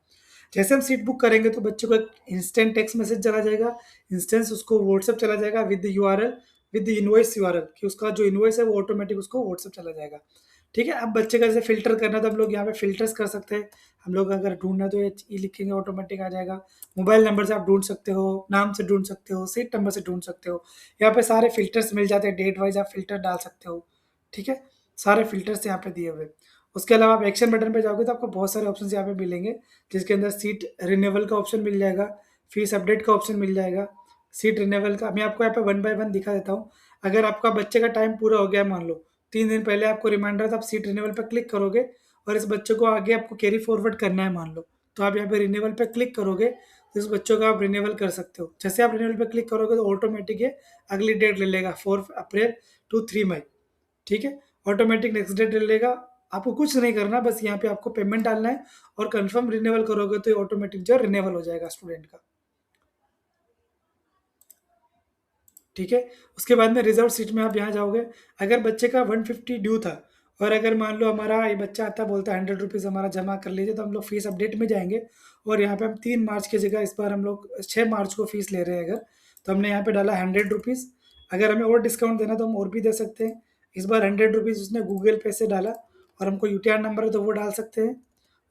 जैसे हम सीट बुक करेंगे तो बच्चे को एक इंस्टेंट टेक्स्ट मैसेज चला जाएगा, इंस्टेंस उसको व्हाट्सएप चला जाएगा with URL, with invoice URL, कि उसका जो इनवॉइस है वो ऑटोमेटिक उसको व्हाट्सएप चला जाएगा, ठीक है? अब बच्चे का जैसे फ़िल्टर करना है तो हम लोग यहाँ पे फ़िल्टर्स कर सकते हैं। हम लोग अगर ढूँढना है तो ये ई लिखेंगे ऑटोमेटिक आ जाएगा। मोबाइल नंबर से आप ढूँढ सकते हो, नाम से ढूँढ सकते हो, सीट नंबर से ढूँढ सकते हो। यहाँ पे सारे फ़िल्टर्स मिल जाते हैं, डेट वाइज़ आप फ़िल्टर डाल सकते हो, ठीक है? सारे फ़िल्टर्स यहाँ पे दिए हुए हैं। उसके अलावा आप एक्शन बटन पे जाओगे तो आपको बहुत सारे ऑप्शंस यहाँ पे मिलेंगे, जिसके अंदर सीट रिन्यूअल का ऑप्शन मिल जाएगा, फ़ीस अपडेट का ऑप्शन मिल जाएगा, सीट रिन्यूअल का मैं आपको यहाँ पे वन बाय वन दिखा देता हूँ। अगर आपका बच्चे का टाइम पूरा हो गया है मान लो, 3 दिन पहले आपको रिमाइंडर था, आप सीट रिन्यूअल पे क्लिक करोगे और इस बच्चे को आगे आपको कैरी फॉरवर्ड करना है मान लो, तो आप यहाँ पे रिन्यूअल पे क्लिक करोगे, तो इस बच्चों का आप रिन्यूअल कर सकते हो। जैसे आप रिन्यूअल पे क्लिक करोगे तो ऑटोमेटिक ये अगली डेट ले लेगा, 4 अप्रैल टू 3 मई, ठीक है? ऑटोमेटिक नेक्स्ट डेट ले लेगा। आपको कुछ नहीं करना, बस यहाँ पे आपको पेमेंट डालना है और कन्फर्म रिन्यूअल करोगे तो ये ऑटोमेटिक जो है रिन्यूअल हो जाएगा स्टूडेंट का, ठीक है? उसके बाद में रिज़र्व सीट में आप यहाँ जाओगे, अगर बच्चे का 150 ड्यू था और अगर मान लो हमारा ये बच्चा आता बोलता है 100 रुपीज़ हमारा जमा कर लीजिए, तो हम लोग फ़ीस अपडेट में जाएँगे और यहाँ पे हम 3 मार्च की जगह इस बार हम लोग 6 मार्च को फ़ीस ले रहे हैं अगर, तो हमने यहाँ पे डाला 100 रुपीज़। अगर हमें और डिस्काउंट देना तो हम और भी दे सकते हैं। इस बार 100 रुपीज़ उसने गूगल पे से डाला और हमको यूटीआर नंबर है तो वो डाल सकते हैं।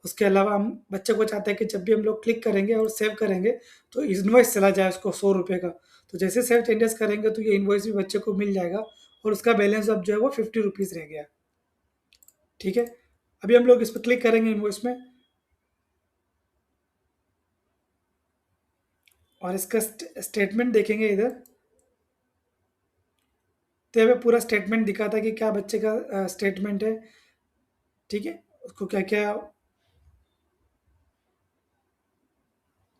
उसके अलावा हम बच्चे को चाहते हैं कि जब भी हम लोग क्लिक करेंगे और सेव करेंगे तो इनवॉइस चला जाए उसको ₹100 का। तो जैसे सेव चेंजेस करेंगे तो ये इनवॉइस भी बच्चे को मिल जाएगा और उसका बैलेंस अब जो है वो 50 रुपीज़ रह गया। ठीक है, अभी हम लोग इस पर क्लिक करेंगे इनवॉइस में, और इसका स्टेटमेंट देखेंगे इधर। तो यहाँ पे पूरा स्टेटमेंट दिखाता है कि क्या बच्चे का स्टेटमेंट है। ठीक है, उसको क्या क्या,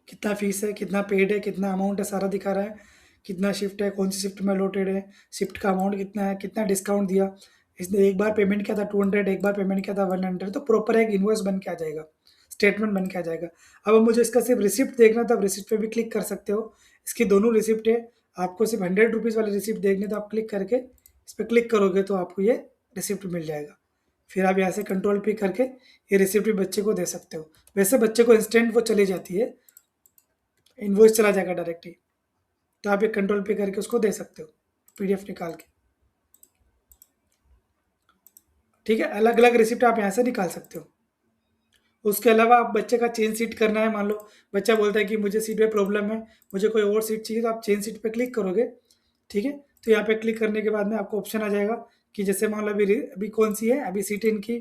कितना फीस है, कितना पेड है, कितना अमाउंट है, सारा दिखा रहा है। कितना शिफ्ट है, कौन सी शिफ्ट में अलोटेड है, शिफ्ट का अमाउंट कितना है, कितना डिस्काउंट दिया। इसने एक बार पेमेंट किया था 200, एक बार पेमेंट किया था 100, तो प्रॉपर एक इन्वॉइस बन के आ जाएगा, स्टेटमेंट बन के आ जाएगा। अब मुझे इसका सिर्फ रिसिप्ट देखना था, आप रिसिप्ट पे भी क्लिक कर सकते हो। इसकी दोनों रिसिप्ट है। आपको सिर्फ 100 रुपीज़ वाली रिसिप्ट देखनी तो आप क्लिक करके इस पर क्लिक करोगे तो आपको ये रिसिप्ट मिल जाएगा। फिर आप यहाँ से कंट्रोल पे करके ये रिसिप्ट भी बच्चे को दे सकते हो। वैसे बच्चे को इंस्टेंट वो चली जाती है, इनवॉइस चला जाएगा डायरेक्टली। तो आप एक कंट्रोल पे करके उसको दे सकते हो, पीडीएफ निकाल के। ठीक है, अलग अलग रिसिप्ट आप यहाँ से निकाल सकते हो। उसके अलावा आप बच्चे का चेंज सीट करना है, मान लो बच्चा बोलता है कि मुझे सीट में प्रॉब्लम है, मुझे कोई और सीट चाहिए, तो आप चेंज सीट पे क्लिक करोगे। ठीक है, तो यहाँ पे क्लिक करने के बाद में आपको ऑप्शन आ जाएगा कि जैसे मान लो अभी अभी कौन सी है, अभी सीट इनकी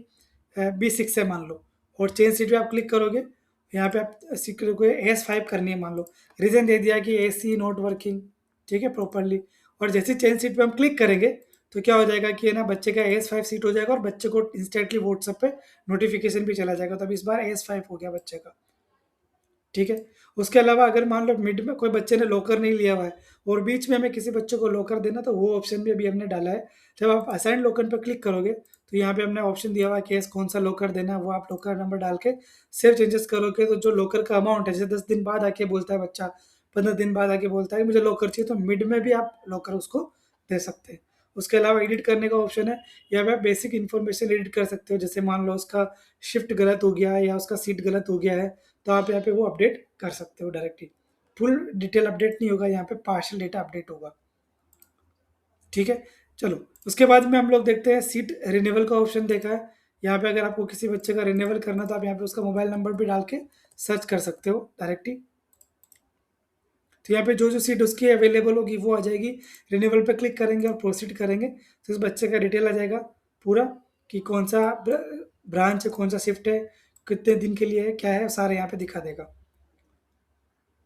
B6 है मान लो, और चेंज सीट पे आप क्लिक करोगे। यहाँ पे आप सीट को AS5 करनी है मान लो, रीज़न दे दिया कि AC नॉट वर्किंग। ठीक है, प्रॉपरली। और जैसे चेंज सीट पे हम क्लिक करेंगे तो क्या हो जाएगा कि है ना, बच्चे का AS5 सीट हो जाएगा और बच्चे को इंस्टेंटली व्हाट्सएप पे नोटिफिकेशन भी चला जाएगा। तब इस बार AS5 हो गया बच्चे का। ठीक है, उसके अलावा अगर मान लो मिड में कोई बच्चे ने लॉकर नहीं लिया हुआ है और बीच में हमें किसी बच्चे को लॉकर देना, तो वो ऑप्शन भी अभी हमने डाला है। जब आप असाइन लॉकर पर क्लिक करोगे तो यहाँ पे हमने ऑप्शन दिया हुआ है केस कौन सा लॉकर देना है, वो आप लॉकर नंबर डाल के सेव चेंजेस करोगे तो जो लॉकर का अमाउंट है, जैसे 10 दिन बाद आके बोलता है बच्चा, 15 दिन बाद आके बोलता है मुझे लॉकर चाहिए, तो मिड में भी आप लॉकर उसको दे सकते हैं। उसके अलावा एडिट करने का ऑप्शन है, या पे आप बेसिक इन्फॉर्मेशन एडिट कर सकते हो, जैसे मान लो उसका शिफ्ट गलत हो गया है या उसका सीट गलत हो गया है, तो आप यहाँ पे वो अपडेट कर सकते हो डायरेक्टली। फुल डिटेल अपडेट नहीं होगा, यहाँ पे पार्शियल डेटा अपडेट होगा। ठीक है, चलो उसके बाद में हम लोग देखते हैं सीट रिन्यूअल का ऑप्शन देखा है। यहाँ पे अगर आपको किसी बच्चे का रिन्यूअल करना तो आप यहाँ पे उसका मोबाइल नंबर भी डाल के सर्च कर सकते हो डायरेक्टली। तो यहाँ पे जो जो सीट उसकी अवेलेबल होगी वो आ जाएगी। रिन्यूअल पे क्लिक करेंगे और प्रोसीड करेंगे तो उस बच्चे का डिटेल आ जाएगा पूरा, कि कौन सा ब्रांच है, कौन सा शिफ्ट है, कितने दिन के लिए है, क्या है, सारे यहाँ पे दिखा देगा।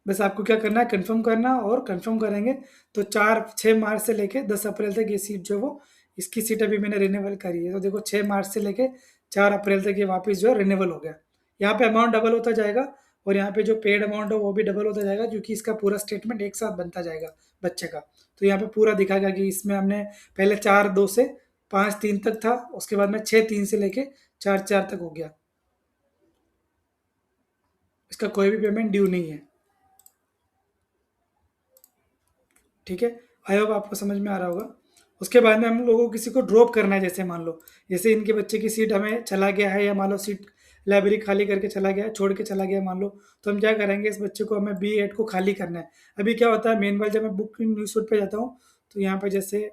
बस आपको क्या करना है, कंफर्म करना, और कंफर्म करेंगे तो 4-6 मार्च से लेके 10 अप्रैल तक ये सीट जो है वो, इसकी सीट अभी मैंने रिन्यूअल करी है, तो देखो 6 मार्च से लेके 4 अप्रैल तक ये वापस जो है रिन्यूअल हो गया। यहाँ पे अमाउंट डबल होता जाएगा, और यहाँ पे जो पेड अमाउंट है वो भी डबल होता जाएगा, क्योंकि इसका पूरा स्टेटमेंट एक साथ बनता जाएगा बच्चे का। तो यहाँ पे पूरा दिखाएगा कि इसमें हमने पहले 4/2 से 5/3 तक था, उसके बाद में 6/3 से लेके 4/4 तक हो गया। इसका कोई भी पेमेंट ड्यू नहीं है। ठीक है, आई होप आपको समझ में आ रहा होगा। उसके बाद में हम लोगों को किसी को ड्रॉप करना है, जैसे मान लो जैसे इनके बच्चे की सीट हमें चला गया है, या मान लो सीट लाइब्रेरी खाली करके चला गया है, छोड़ के चला गया है मान लो, तो हम क्या करेंगे, इस बच्चे को हमें B8 को खाली करना है। अभी क्या होता है, मेन वाल जब मैं बुक न्यूज़ पे जाता हूँ तो यहाँ पर जैसे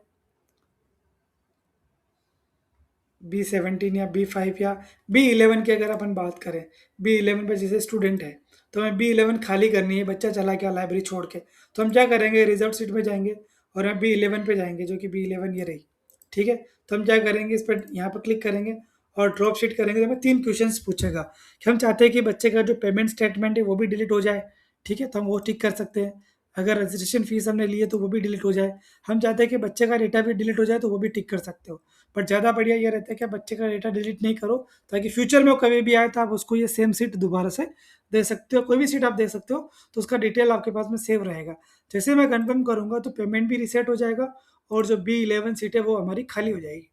B17 या B5 या B11 की अगर अपन बात करें, B11 पे जैसे स्टूडेंट है तो हमें B11 खाली करनी है, बच्चा चला गया लाइब्रेरी छोड़ के, तो हम क्या करेंगे, रिजर्व सीट में जाएंगे और हम B11 पे जाएंगे, जो कि B11 ये रही। ठीक है, तो हम क्या करेंगे, इस पर यहाँ पर क्लिक करेंगे और ड्रॉप शीट करेंगे, तो हमें 3 क्वेश्चंस पूछेगा कि हम चाहते हैं कि बच्चे का जो पेमेंट स्टेटमेंट है वो भी डिलीट हो जाए। ठीक है, तो हम वो टिक कर सकते हैं। अगर रजिस्ट्रेशन फीस हमने ली है तो वो भी डिलीट हो जाए। हम चाहते हैं कि बच्चे का डेटा भी डिलीट हो जाए, तो वो भी टिक कर सकते हो। बट ज़्यादा बढ़िया ये रहता है कि आप बच्चे का डेटा डिलीट नहीं करो, ताकि फ्यूचर में वो कभी भी आए तो आप उसको ये सेम सीट दोबारा से दे सकते हो, कोई भी सीट आप दे सकते हो, तो उसका डिटेल आपके पास में सेव रहेगा। जैसे मैं कंफर्म करूँगा तो पेमेंट भी रीसेट हो जाएगा, और जो B11 सीट है वो हमारी खाली हो जाएगी।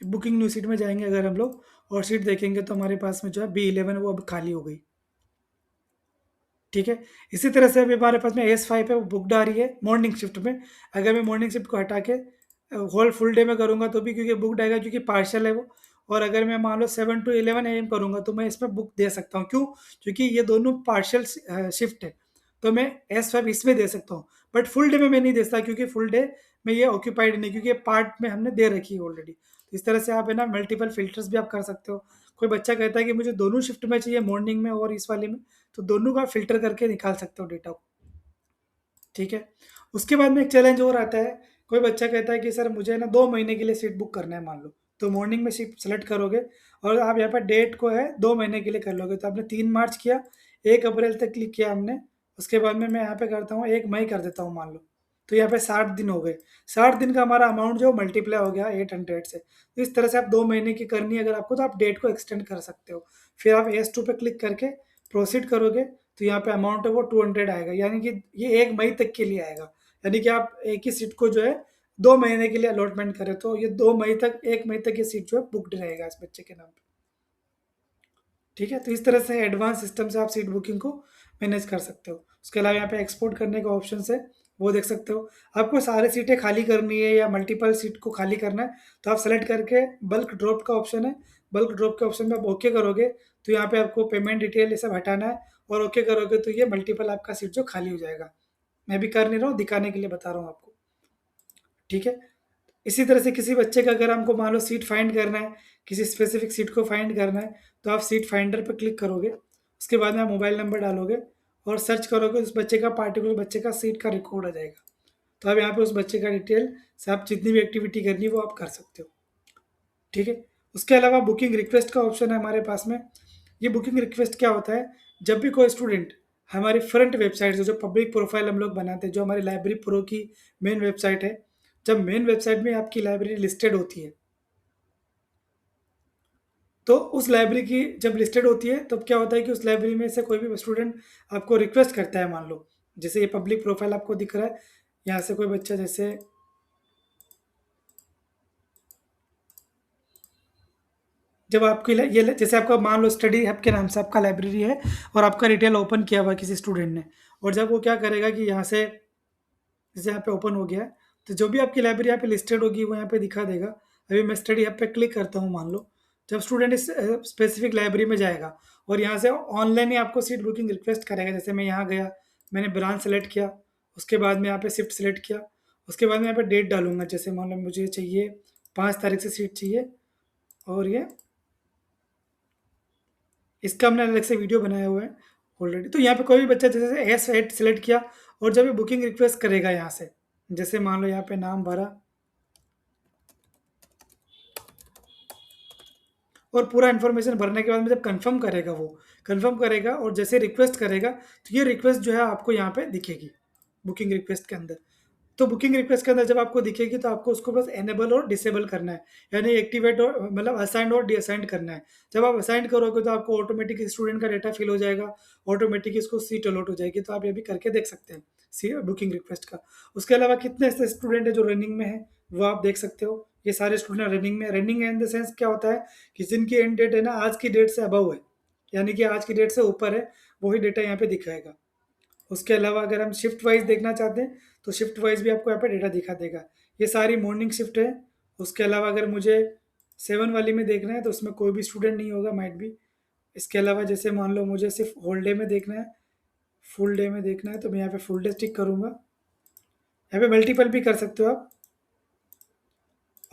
बुकिंग न्यू सीट में जाएंगे अगर हम लोग और सीट देखेंगे तो हमारे पास में जो है B11 वो अब खाली हो गई। ठीक है, इसी तरह से अभी हमारे पास में AS5 है, वो बुकड आ रही है मॉर्निंग शिफ्ट में। अगर मैं मॉर्निंग शिफ्ट को हटा के होल फुल डे में करूँगा तो भी क्योंकि बुकड आएगा, क्योंकि पार्शल है वो। और अगर मैं मान लो 7 to 11 AM करूँगा तो मैं इसमें बुक दे सकता हूँ, क्यों, क्योंकि ये दोनों पार्शल शिफ्ट है, तो मैं S5 इसमें दे सकता हूँ। बट फुल डे में मैं नहीं दे सकता, क्योंकि फुल डे में ये ऑक्यूपाइड नहीं, क्योंकि ये पार्ट में हमने दे रखी है ऑलरेडी। तो इस तरह से आप है ना मल्टीपल फिल्टर्स भी आप कर सकते हो। कोई बच्चा कहता है कि मुझे दोनों शिफ्ट में चाहिए, मॉर्निंग में और इस वाले में, तो दोनों का फ़िल्टर करके निकाल सकते हो डेटा को। ठीक है, उसके बाद में एक चैलेंज और आता है कोई बच्चा कहता है कि सर मुझे ना 2 महीने के लिए सीट बुक करना है मान लो, तो मॉर्निंग में सीट सेलेक्ट करोगे और आप यहाँ पर डेट को है 2 महीने के लिए कर लोगे। तो आपने 3 मार्च किया, 1 अप्रैल तक क्लिक किया हमने, उसके बाद में मैं यहाँ पे करता हूँ 1 मई कर देता हूँ मान लो। तो यहाँ पे 60 दिन हो गए, 60 दिन का हमारा अमाउंट जो मल्टीप्लाई हो गया 800 से। तो इस तरह से आप 2 महीने की करनी है अगर आपको, तो आप डेट को एक्सटेंड कर सकते हो। फिर आप S2 पे क्लिक करके प्रोसीड करोगे, तो यहाँ पे अमाउंट है वो 200 आएगा, यानी कि ये 1 मई तक के लिए आएगा। यानी कि आप एक ही सीट को जो है 2 महीने के लिए अलॉटमेंट करें, तो ये 2 मई तक 1 मई तक ये सीट जो है बुक्ड रहेगा इस बच्चे के नाम पे। ठीक है? तो इस तरह से एडवांस सिस्टम से आप सीट बुकिंग को मैनेज कर सकते हो। उसके अलावा यहाँ पे एक्सपोर्ट करने का ऑप्शंस है, वो देख सकते हो। आपको सारी सीटें खाली करनी है या मल्टीपल सीट को खाली करना है, तो आप सेलेक्ट करके बल्क ड्रॉप का ऑप्शन है, बल्क ड्रॉप के ऑप्शन में आप ओके करोगे, तो यहाँ पे आपको पेमेंट डिटेल ये सब हटाना है और ओके करोगे तो ये मल्टीपल आपका सीट जो खाली हो जाएगा। मैं भी कर नहीं रहा हूँ, दिखाने के लिए बता रहा हूँ आपको। ठीक है? इसी तरह से किसी बच्चे का अगर हमको मान लो सीट फाइंड करना है, किसी स्पेसिफिक सीट को फाइंड करना है, तो आप सीट फाइंडर पर क्लिक करोगे। उसके बाद में आप मोबाइल नंबर डालोगे और सर्च करोगे, उस बच्चे का पार्टिकुलर बच्चे का सीट का रिकॉर्ड आ जाएगा। तो आप यहाँ पे उस बच्चे का डिटेल से आप जितनी भी एक्टिविटी करनी है वो आप कर सकते हो। ठीक है? उसके अलावा बुकिंग रिक्वेस्ट का ऑप्शन है हमारे पास में। ये बुकिंग रिक्वेस्ट क्या होता है, जब भी कोई स्टूडेंट हमारी फ्रंट वेबसाइट से, जो पब्लिक प्रोफाइल हम लोग बनाते हैं, जो हमारी लाइब्रेरी प्रो की मेन वेबसाइट है, जब मेन वेबसाइट में आपकी लाइब्रेरी लिस्टेड होती है, तो उस लाइब्रेरी की जब लिस्टेड होती है तब क्या होता है कि उस लाइब्रेरी में से कोई भी स्टूडेंट आपको रिक्वेस्ट करता है मान लो, जैसे ये पब्लिक प्रोफाइल आपको दिख रहा है, यहाँ से कोई बच्चा जैसे जब आपकी जैसे आपका मान लो स्टडी हब के नाम से आपका लाइब्रेरी है और आपका डिटेल ओपन किया हुआ है किसी स्टूडेंट ने, और जब वो क्या करेगा कि यहाँ से जैसे यहाँ पे ओपन हो गया है, तो जो भी आपकी लाइब्रेरी यहाँ पे लिस्टेड होगी वो यहाँ पे दिखा देगा। अभी मैं स्टडी हब पे क्लिक करता हूँ मान लो, जब स्टूडेंट इस स्पेसिफिक लाइब्रेरी में जाएगा और यहाँ से ऑनलाइन ही आपको सीट बुकिंग रिक्वेस्ट करेगा। जैसे मैं यहाँ गया, मैंने ब्रांच सेलेक्ट किया, उसके बाद में यहाँ पे शिफ्ट सेलेक्ट किया, उसके बाद में यहाँ पे डेट डालूंगा, जैसे मान लो मुझे चाहिए 5 तारीख से सीट चाहिए, और ये इसका हमने अलग से वीडियो बनाया हुआ है ऑलरेडी। तो यहाँ पे कोई भी बच्चा जैसे S8 सेलेक्ट किया और जब ये बुकिंग रिक्वेस्ट करेगा यहाँ से, जैसे मान लो यहाँ पे नाम भरा और पूरा इन्फॉर्मेशन भरने के बाद में जब कंफर्म करेगा, वो कंफर्म करेगा और जैसे रिक्वेस्ट करेगा, तो ये रिक्वेस्ट जो है आपको यहाँ पे दिखेगी बुकिंग रिक्वेस्ट के अंदर। तो बुकिंग रिक्वेस्ट के अंदर जब आपको दिखेगी तो आपको उसको बस एनेबल और डिसेबल करना है, यानी एक्टिवेट और मतलब असाइंड और डीअसाइंड करना है। जब आप असाइंड करोगे तो आपको ऑटोमेटिक स्टूडेंट का डेटा फिल हो जाएगा, ऑटोमेटिक इसको सीट अलॉट हो जाएगी। तो आप ये भी करके देख सकते हैं सी बुकिंग रिक्वेस्ट का। उसके अलावा कितने ऐसे स्टूडेंट है जो रनिंग में है वो आप देख सकते हो। ये सारे स्टूडेंट रनिंग में, रनिंग इन द सेंस क्या होता है कि जिनकी एंड डेट है ना आज की डेट से अबव है, यानी कि आज की डेट से ऊपर है, वही डेटा यहाँ पे दिखाएगा। उसके अलावा अगर हम शिफ्ट वाइज देखना चाहते हैं तो शिफ्ट वाइज भी आपको यहाँ पे डेटा दिखा देगा। ये सारी मॉर्निंग शिफ्ट है। उसके अलावा अगर मुझे 7 वाली में देखना है तो उसमें कोई भी स्टूडेंट नहीं होगा, माइट भी। इसके अलावा जैसे मान लो मुझे सिर्फ होल डे में देखना है, फुल डे में देखना है, तो मैं यहाँ पे फुल डे टिक करूँगा। यहाँ पे मल्टीपल भी कर सकते हो आप,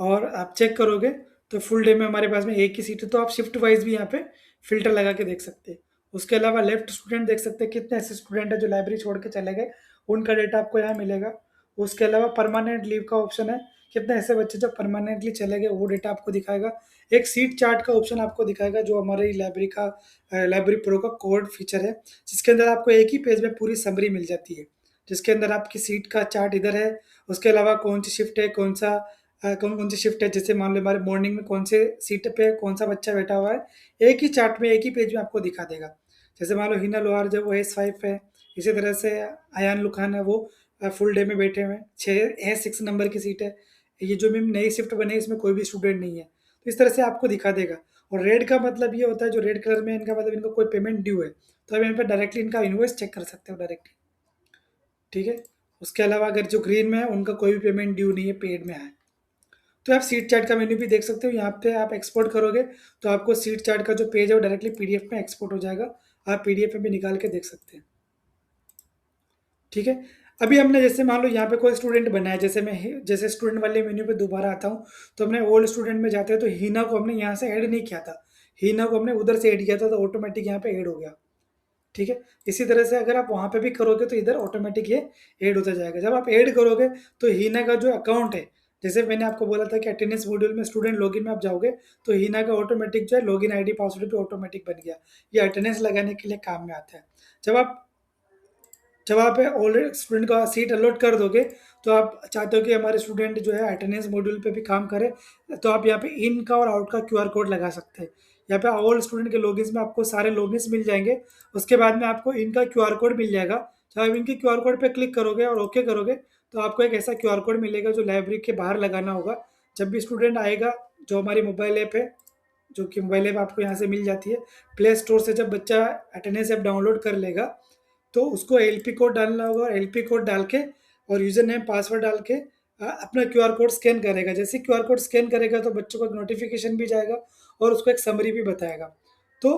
और आप चेक करोगे तो फुल डे में हमारे पास में एक ही सीट है, तो आप शिफ्ट वाइज भी यहाँ पे फ़िल्टर लगा के देख सकते हैं। उसके अलावा लेफ्ट स्टूडेंट देख सकते हैं, कितने ऐसे स्टूडेंट हैं जो लाइब्रेरी छोड़ के चले गए, उनका डेटा आपको यहाँ मिलेगा। उसके अलावा परमानेंट लीव का ऑप्शन है, कितने ऐसे बच्चे जो परमानेंटली चले गए वो डेटा आपको दिखाएगा। एक सीट चार्ट का ऑप्शन आपको दिखाएगा, जो हमारी लाइब्रेरी का लाइब्रेरी प्रो का कोड फीचर है, जिसके अंदर आपको एक ही पेज में पूरी समरी मिल जाती है, जिसके अंदर आपकी सीट का चार्ट इधर है। उसके अलावा कौन सी शिफ्ट है, कौन सा कौन कौन सी शिफ्ट है, जैसे मान लो हमारे मॉर्निंग में कौन से सीट पे कौन सा बच्चा बैठा हुआ है, एक ही चार्ट में एक ही पेज में आपको दिखा देगा। जैसे मान लो हिना लोहार जब वो S5 है, इसी तरह से अयान लुखान है, वो फुल डे में बैठे हुए हैं, 6 नंबर की सीट है। ये जो भी नई शिफ्ट बनी है इसमें कोई भी स्टूडेंट नहीं है, तो इस तरह से आपको दिखा देगा। और रेड का मतलब ये होता है, जो रेड कलर में इनका मतलब इनको कोई पेमेंट ड्यू है, तो आप यहाँ पर डायरेक्टली इनका इन्वॉइस चेक कर सकते हो डायरेक्टली। ठीक है? उसके अलावा अगर जो ग्रीन में है उनका कोई भी पेमेंट ड्यू नहीं है, पेड में है। तो आप सीट चार्ट का मेन्यू भी देख सकते हो, यहाँ पे आप एक्सपोर्ट करोगे तो आपको सीट चार्ट का जो पेज है वो डायरेक्टली पीडीएफ में एक्सपोर्ट हो जाएगा, आप पीडीएफ में भी निकाल के देख सकते हैं। ठीक है? अभी हमने जैसे मान लो यहाँ पे कोई स्टूडेंट बना है, जैसे मैं जैसे स्टूडेंट वाले मेन्यू पे दोबारा आता हूँ, तो हमने ओल्ड स्टूडेंट में जाते हैं तो हीना को हमने यहाँ से ऐड नहीं किया था, हीना को हमने उधर से ऐड किया था, तो ऑटोमेटिक यहाँ पे ऐड हो गया। ठीक है? इसी तरह से अगर आप वहाँ पे भी करोगे तो इधर ऑटोमेटिक ये ऐड होता जाएगा। जब आप ऐड करोगे तो हीना का जो अकाउंट है, जैसे मैंने आपको बोला था कि अटेंडेंस मॉड्यूल में स्टूडेंट लॉगिन में आप जाओगे तो हीना का ऑटोमेटिक जो है लॉगिन आईडी पासवर्ड भी ऑटोमेटिक बन गया। ये अटेंडेंस लगाने के लिए काम में आता है। जब आप जब आप ऑलरेडी स्टूडेंट का सीट अलॉट कर दोगे, तो आप चाहते हो कि हमारे स्टूडेंट जो है अटेंडेंस मॉड्यूल पे भी काम करे, तो आप यहाँ पे इन का और आउट का क्यूआर कोड लगा सकते हैं। यहाँ पे ऑल स्टूडेंट के लॉगिन्स में आपको सारे लॉगिन्स मिल जाएंगे। उसके बाद में आपको इनका क्यूआर कोड मिल जाएगा। जब आप इनके क्यूआर कोड पे क्लिक करोगे और ओके करोगे, तो आपको एक ऐसा क्यूआर कोड मिलेगा जो लाइब्रेरी के बाहर लगाना होगा। जब भी स्टूडेंट आएगा, जो हमारी मोबाइल ऐप है, जो कि मोबाइल ऐप आपको यहाँ से मिल जाती है, प्ले स्टोर से जब बच्चा अटेंडेंस ऐप डाउनलोड कर लेगा, तो उसको एलपी कोड डालना होगा और एलपी कोड डाल के और यूज़र नेम पासवर्ड डाल के अपना क्यूआर कोड स्कैन करेगा। जैसे क्यूआर कोड स्कैन करेगा तो बच्चों को एक नोटिफिकेशन भी जाएगा और उसको एक समरी भी बताएगा। तो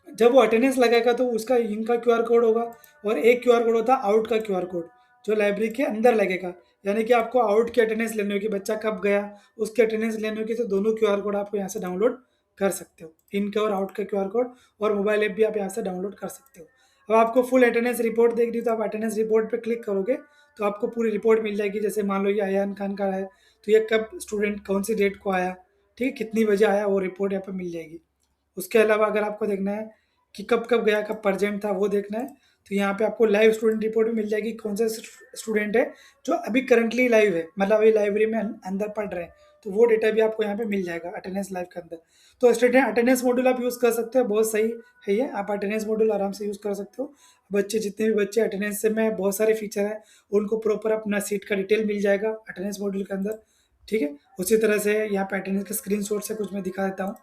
जब वो अटेंडेंस लगाएगा तो उसका इन का क्यूआर कोड होगा और एक क्यूआर कोड होता है आउट का क्यूआर कोड, जो लाइब्रेरी के अंदर लगेगा। यानी कि आपको आउट की अटेंडेंस लेनी होगी, बच्चा कब गया उसकी अटेंडेंस लेनी होगी, तो दोनों क्यूआर कोड आपको यहाँ से डाउनलोड कर सकते हो, इन का और आउट का क्यूआर कोड। और मोबाइल ऐप भी आप यहाँ से डाउनलोड कर सकते हो। अब आपको फुल अटेंडेंस रिपोर्ट देखनी है तो आप अटेंडेंस रिपोर्ट पे क्लिक करोगे तो आपको पूरी रिपोर्ट मिल जाएगी। जैसे मान लो ये अयान खान का है, तो ये कब स्टूडेंट कौन सी डेट को आया, ठीक है, कितनी बजे आया, वो रिपोर्ट यहाँ पे मिल जाएगी। उसके अलावा अगर आपको देखना है कि कब-कब गया, कब प्रेज़ेंट था, वो देखना है, तो यहाँ पे आपको लाइव स्टूडेंट रिपोर्ट भी मिल जाएगी, कौन सा स्टूडेंट है, जो अभी करंटली लाइव है, मतलब अभी लाइब्रेरी में अंदर पढ़ रहे हैं, तो वो डेटा भी आपको यहाँ पे मिल जाएगा अटेंडेंस लाइव के अंदर। तो स्टूडेंट अटेंडेंस मॉड्यूल आप यूज़ कर सकते हो, बहुत सही है ये, आप अटेंडेंस मॉड्यूल आराम से यूज़ कर सकते हो। बच्चे जितने भी बच्चे अटेंडेंस में बहुत सारे फीचर हैं, उनको प्रॉपर अपना सीट का डिटेल मिल जाएगा अटेंडेंस मॉड्यूल के अंदर, ठीक है? उसी तरह से यहाँ पे अटेंडेंस के स्क्रीनशॉट से कुछ मैं दिखा देता हूँ,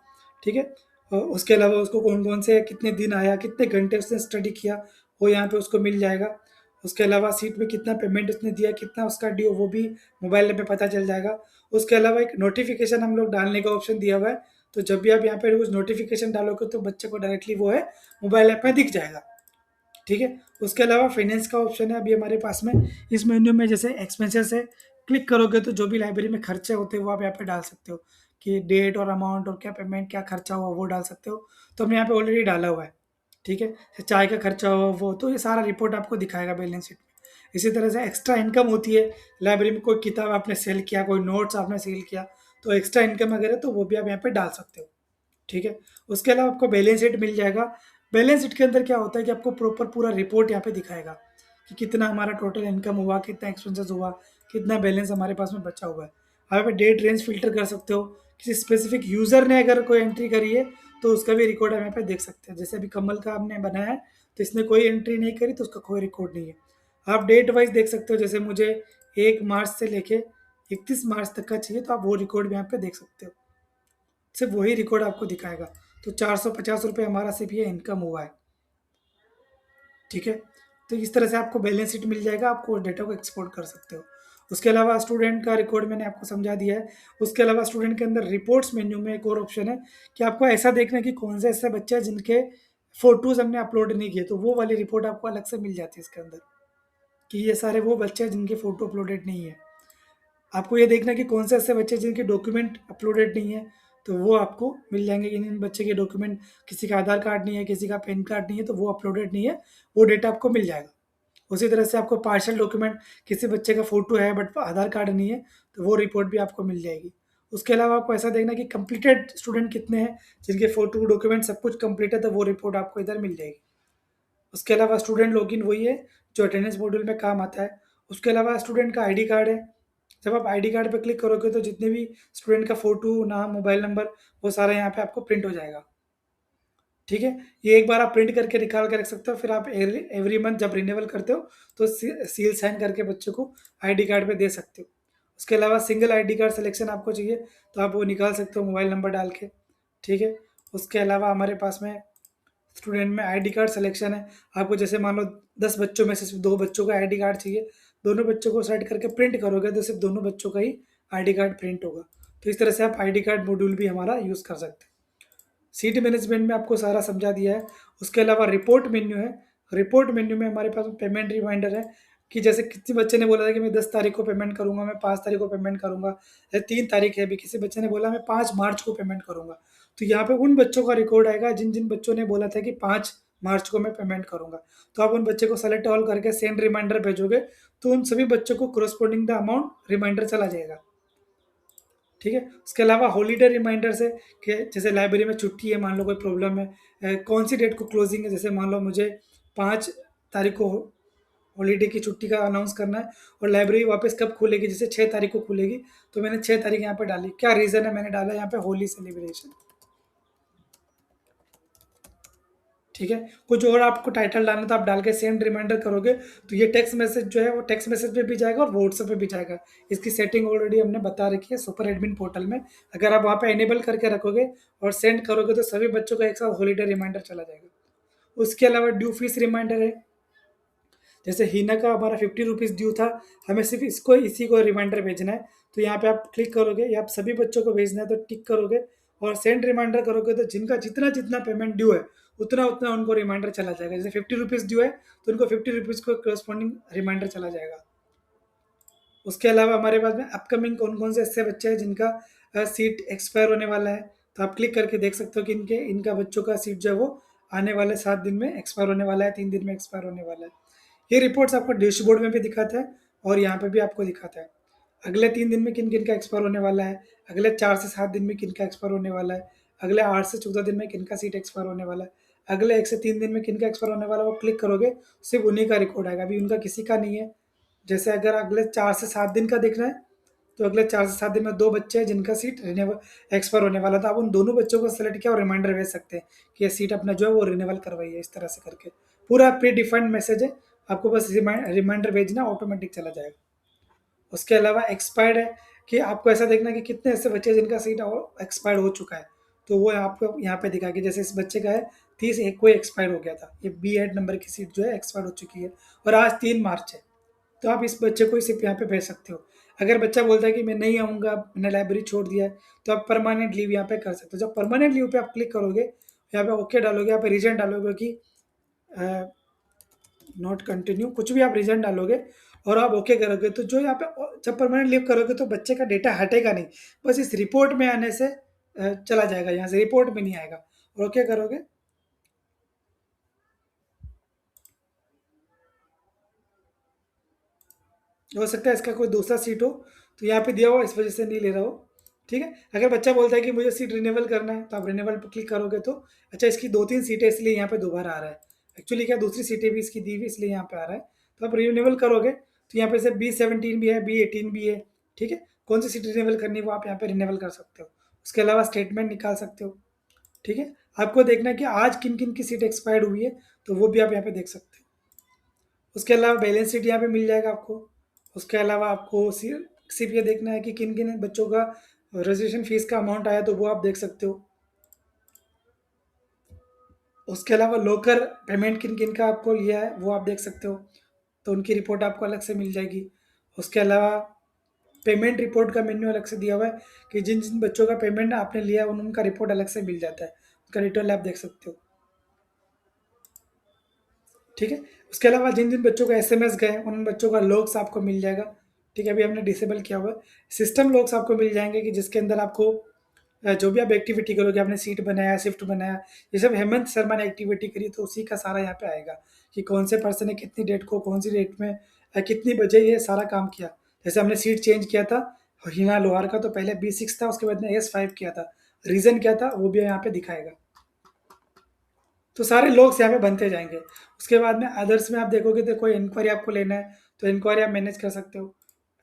ठीक है? उसके अलावा उसको कौन-कौन से कितने दिन आया, कितने घंटे उसने स्टडी किया, वो यहाँ पे उसको मिल जाएगा। उसके अलावा सीट में कितना पेमेंट उसने दिया, कितना उसका ड्यू, वो भी मोबाइल ऐप में पता चल जाएगा। उसके अलावा एक नोटिफ़िकेशन हम लोग डालने का ऑप्शन दिया हुआ है, तो जब भी आप यहाँ पे उस नोटिफ़िकेशन डालोगे तो बच्चे को डायरेक्टली वो है मोबाइल ऐप में दिख जाएगा, ठीक है? उसके अलावा फाइनेंस का ऑप्शन है अभी हमारे पास में। इस मेन्यू में जैसे एक्सपेंसेस है, क्लिक करोगे तो जो भी लाइब्रेरी में खर्चे होते हैं वो आप यहाँ पे डाल सकते हो कि डेट और अमाउंट और क्या पेमेंट क्या खर्चा हुआ वो डाल सकते हो। तो हमने यहाँ पे ऑलरेडी डाला हुआ है, ठीक है? चाय का खर्चा हुआ वो, तो ये सारा रिपोर्ट आपको दिखाएगा बैलेंस शीट में। इसी तरह से एक्स्ट्रा इनकम होती है, लाइब्रेरी में कोई किताब आपने सेल किया, कोई नोट्स आपने सेल किया, तो एक्स्ट्रा इनकम अगर है तो वो भी आप यहाँ पे डाल सकते हो। ठीक है? उसके अलावा आपको बैलेंस शीट मिल जाएगा। बैलेंस शीट के अंदर क्या होता है कि आपको प्रॉपर पूरा रिपोर्ट यहाँ पे दिखाएगा कि कितना हमारा टोटल इनकम हुआ, कितना एक्सपेंसेस हुआ, कितना बैलेंस हमारे पास में बचा हुआ है। आप यहाँ पे डेट रेंज फ़िल्टर कर सकते हो। किसी स्पेसिफिक यूज़र ने अगर कोई एंट्री करी है, तो उसका भी रिकॉर्ड आप यहाँ पे देख सकते हैं। जैसे अभी कमल का हमने बनाया है, तो इसने कोई एंट्री नहीं करी, तो उसका कोई रिकॉर्ड नहीं है। आप डेट वाइज़ देख सकते हो, जैसे मुझे 1 मार्च से लेके 31 मार्च तक का चाहिए, तो आप वो रिकॉर्ड भी यहाँ पे देख सकते हो। सिर्फ वही रिकॉर्ड आपको दिखाएगा। तो ₹450 हमारा सिर्फ ये इनकम हुआ है, ठीक है? तो इस तरह से आपको बैलेंस शीट मिल जाएगा, आपको डेटा को एक्सपोर्ट कर सकते हो। उसके अलावा स्टूडेंट का रिकॉर्ड मैंने आपको समझा दिया है। उसके अलावा स्टूडेंट के अंदर रिपोर्ट्स मेन्यू में एक और ऑप्शन है कि आपको ऐसा देखना है कि कौन से ऐसे बच्चे हैं जिनके फ़ोटोज़ हमने अपलोड नहीं किए, तो वो वाली रिपोर्ट आपको अलग से मिल जाती है इसके अंदर, कि ये सारे वो बच्चे हैं जिनके फ़ोटो अपलोडेड नहीं है। आपको ये देखना है कि कौन से ऐसे बच्चे हैं जिनके डॉक्यूमेंट अपलोडेड नहीं है, तो वो आपको मिल जाएँगे। इन बच्चे के डॉक्यूमेंट, किसी का आधार कार्ड नहीं है, किसी का पैन कार्ड नहीं है, तो वो अपलोडेड नहीं है, वो डेटा आपको मिल जाएगा। उसी तरह से आपको पार्शियल डॉक्यूमेंट, किसी बच्चे का फ़ोटो है बट आधार कार्ड नहीं है, तो वो रिपोर्ट भी आपको मिल जाएगी। उसके अलावा आपको ऐसा देखना है कि कंप्लीटेड स्टूडेंट कितने हैं, जिनके फ़ोटो, डॉक्यूमेंट सब कुछ कंप्लीट है, तो वो रिपोर्ट आपको इधर मिल जाएगी। उसके अलावा स्टूडेंट लॉगिन वही है, जो अटेंडेंस मॉड्यूल में काम आता है। उसके अलावा स्टूडेंट का आईडी कार्ड है। जब आप आईडी कार्ड पे क्लिक करोगे तो जितने भी स्टूडेंट का फ़ोटो, नाम, मोबाइल नंबर, वो सारा यहाँ पे आपको प्रिंट हो जाएगा। ठीक है? ये एक बार आप प्रिंट करके निकाल के रख सकते हो, फिर आप एवरी एवरी मंथ जब रिन्यूअल करते हो, तो सील साइन करके बच्चे को आईडी कार्ड पे दे सकते हो। उसके अलावा सिंगल आईडी कार्ड सिलेक्शन आपको चाहिए, तो आप वो निकाल सकते हो मोबाइल नंबर डाल के। ठीक है? उसके अलावा हमारे पास में स्टूडेंट में आईडी कार्ड सिलेक्शन है। आपको जैसे मान लो 10 बच्चों में से सिर्फ 2 बच्चों का आईडी कार्ड चाहिए, दोनों बच्चों को सेलेक्ट करके प्रिंट करोगे तो सिर्फ दोनों बच्चों का ही आईडी कार्ड प्रिंट होगा। तो इस तरह से आप आईडी कार्ड मॉड्यूल भी हमारा यूज़ कर सकते हैं। सीट मैनेजमेंट में आपको सारा समझा दिया है। उसके अलावा रिपोर्ट मेन्यू है। रिपोर्ट मेन्यू में हमारे पास पेमेंट रिमाइंडर है कि जैसे किसी बच्चे ने बोला था कि मैं 10 तारीख को पेमेंट करूँगा, मैं 5 तारीख को पेमेंट करूँगा, या 3 तारीख है, अभी किसी बच्चे ने बोला मैं 5 मार्च को पेमेंट करूँगा। तो यहाँ पे उन बच्चों का रिकॉर्ड आएगा जिन जिन बच्चों ने बोला था कि 5 मार्च को मैं पेमेंट करूंगा। तो आप उन बच्चे को सेलेक्ट ऑल करके सेंड रिमाइंडर भेजोगे, तो उन सभी बच्चों को कोरस्पॉन्डिंग द अमाउंट रिमाइंडर चला जाएगा। ठीक है। उसके अलावा हॉलीडे रिमाइंडर्स है कि जैसे लाइब्रेरी में छुट्टी है, मान लो कोई प्रॉब्लम है, कौन सी डेट को क्लोजिंग है, जैसे मान लो मुझे 5 तारीख को हॉलीडे की छुट्टी का अनाउंस करना है और लाइब्रेरी वापस कब खुलेगी, जैसे 6 तारीख को खुलेगी, तो मैंने 6 तारीख यहाँ पे डाली। क्या रीज़न है, मैंने डाला यहाँ पे होली सेलिब्रेशन। ठीक है। कुछ और आपको टाइटल डालना तो आप डाल के सेंड रिमाइंडर करोगे, तो ये टेक्स्ट मैसेज जो है वो टेक्स्ट मैसेज पे भी जाएगा और व्हाट्सएप पे भी जाएगा। इसकी सेटिंग ऑलरेडी हमने बता रखी है सुपर एडमिन पोर्टल में। अगर आप वहाँ पे इनेबल करके रखोगे और सेंड करोगे तो सभी बच्चों का एक साथ हॉलीडे रिमाइंडर चला जाएगा। उसके अलावा ड्यू फीस रिमाइंडर है। जैसे हीना का हमारा 50 रुपीज़ ड्यू था, हमें सिर्फ इसको इसी को रिमाइंडर भेजना है। तो यहाँ पे आप क्लिक करोगे, या आप सभी बच्चों को भेजना है तो टिक करोगे और सेंड रिमाइंडर करोगे, तो जिनका जितना जितना पेमेंट ड्यू है उतना उतना उनको रिमाइंडर चला जाएगा। जैसे 50 रुपीज़ ड्यू है तो उनको 50 रुपीज़ को करस्पॉन्डिंग रिमाइंडर चला जाएगा। उसके अलावा हमारे पास में अपकमिंग कौन कौन से ऐसे बच्चे हैं जिनका सीट एक्सपायर होने वाला है, तो आप क्लिक करके देख सकते हो कि इनका बच्चों का सीट जो है वो आने वाले 7 दिन में एक्सपायर होने वाला है, 3 दिन में एक्सपायर होने वाला है। ये रिपोर्ट्स आपको डैशबोर्ड में भी दिखाता है और यहाँ पे भी आपको दिखाता है अगले 3 दिन में किन किन का एक्सपायर होने वाला है, अगले 4 से 7 दिन में किन का एक्सपायर होने वाला है, अगले 8 से 14 दिन में किन का सीट एक्सपायर होने वाला है, अगले 1 से 3 दिन में किन का एक्सपायर होने वाला है। वो क्लिक करोगे सिर्फ उन्हीं का रिकॉर्ड आएगा, अभी उनका किसी का नहीं है। जैसे अगर अगले 4 से 7 दिन का देखना है, तो अगले 4 से 7 दिन में 2 बच्चे हैं जिनका सीट रिन्यूअल एक्सपायर होने वाला था। आप उन दोनों बच्चों को सेलेक्ट किया और रिमाइंडर भेज सकते हैं कि ये सीट अपना जो है वो रिन्यूअल करवाइए, इस तरह से करके। पूरा प्री डिफाइंड मैसेज है, आपको बस रिमाइंडर भेजना, ऑटोमेटिक चला जाएगा। उसके अलावा एक्सपायर्ड है कि आपको ऐसा देखना है कि कितने ऐसे बच्चे हैं जिनका सीट एक्सपायर्ड हो चुका है, तो वो आपको यहाँ पे दिखा कि जैसे इस बच्चे का है 30 एक कोई एक्सपायर हो गया था, ये B8 नंबर की सीट जो है एक्सपायर हो चुकी है और आज 3 मार्च है, तो आप इस बच्चे को सिर्फ यहाँ पे भेज सकते हो। अगर बच्चा बोलता है कि मैं नहीं आऊँगा, मैंने लाइब्रेरी छोड़ दिया है, तो आप परमानेंट लीव यहाँ पे कर सकते हो। जब परमानेंट लीव पे आप क्लिक करोगे, यहाँ पे ओके डालोगे, यहाँ पे रीजन डालोगे कि नॉट कंटिन्यू, कुछ भी आप रीजन डालोगे और आप ओके करोगे, तो जो यहाँ पे जब परमानेंट लीव करोगे तो बच्चे का डेटा हटेगा नहीं, बस इस रिपोर्ट में आने से चला जाएगा, यहाँ से रिपोर्ट में नहीं आएगा। और ओके करोगे, हो सकता है इसका कोई दूसरा सीट हो, तो यहाँ पे दिया हुआ इस वजह से नहीं ले रहा हो। ठीक है। अगर बच्चा बोलता है कि मुझे सीट रिन्यूअल करना है, तो आप रिन्यूअल पर क्लिक करोगे तो अच्छा इसकी 2-3 सीटें इसलिए यहाँ पे दोबारा आ रहा है, एक्चुअली क्या दूसरी सीटें भी इसकी दी हुई इसलिए यहाँ पे आ रहा है। तो आप रिन्यूअल करोगे तो यहाँ पे से B17 भी है, B18 भी है। ठीक है। कौन सी सीट रिन्यूअल करनी है वो आप यहाँ पे रिन्यूअल कर सकते हो। उसके अलावा स्टेटमेंट निकाल सकते हो। ठीक है। आपको देखना है कि आज किन किन की सीट एक्सपायर्ड हुई है, तो वो भी आप यहाँ पे देख सकते हो। उसके अलावा बैलेंस शीट यहाँ पे मिल जाएगा आपको। उसके अलावा आपको सिर्फ ये देखना है कि किन किन बच्चों का रजिस्ट्रेशन फीस का अमाउंट आया, तो वो आप देख सकते हो। उसके अलावा लोकर पेमेंट किन किन का आपको लिया है वो आप देख सकते हो, तो उनकी रिपोर्ट आपको अलग से मिल जाएगी। उसके अलावा पेमेंट रिपोर्ट का मेन्यू अलग से दिया हुआ है कि जिन जिन बच्चों का पेमेंट आपने लिया है उनका रिपोर्ट अलग से मिल जाता है, उनका डिटेल आप देख सकते हो। ठीक है। उसके अलावा जिन जिन बच्चों का एसएमएस गए उन बच्चों का लॉग्स आपको मिल जाएगा। ठीक है। अभी हमने डिसेबल किया हुआ है। सिस्टम लॉग्स आपको मिल जाएंगे कि जिसके अंदर आपको जो भी आप एक्टिविटी करोगे, आपने सीट बनाया, शिफ्ट बनाया, ये सब हेमंत शर्मा ने एक्टिविटी करी, तो उसी का सारा यहाँ पे आएगा कि कौन से पर्सन ने कितनी डेट को कौन सी डेट में कितनी बजे ये सारा काम किया। जैसे हमने सीट चेंज किया था हिना लोहार का, तो पहले B6 था, उसके बाद में S5 किया था, रीज़न क्या था वो भी यहाँ पे दिखाएगा। तो सारे लोग यहाँ पे बनते जाएंगे। उसके बाद में अदर्स में आप देखोगे तो कोई इंक्वायरी आपको लेना है तो इंक्वायरी आप मैनेज कर सकते हो।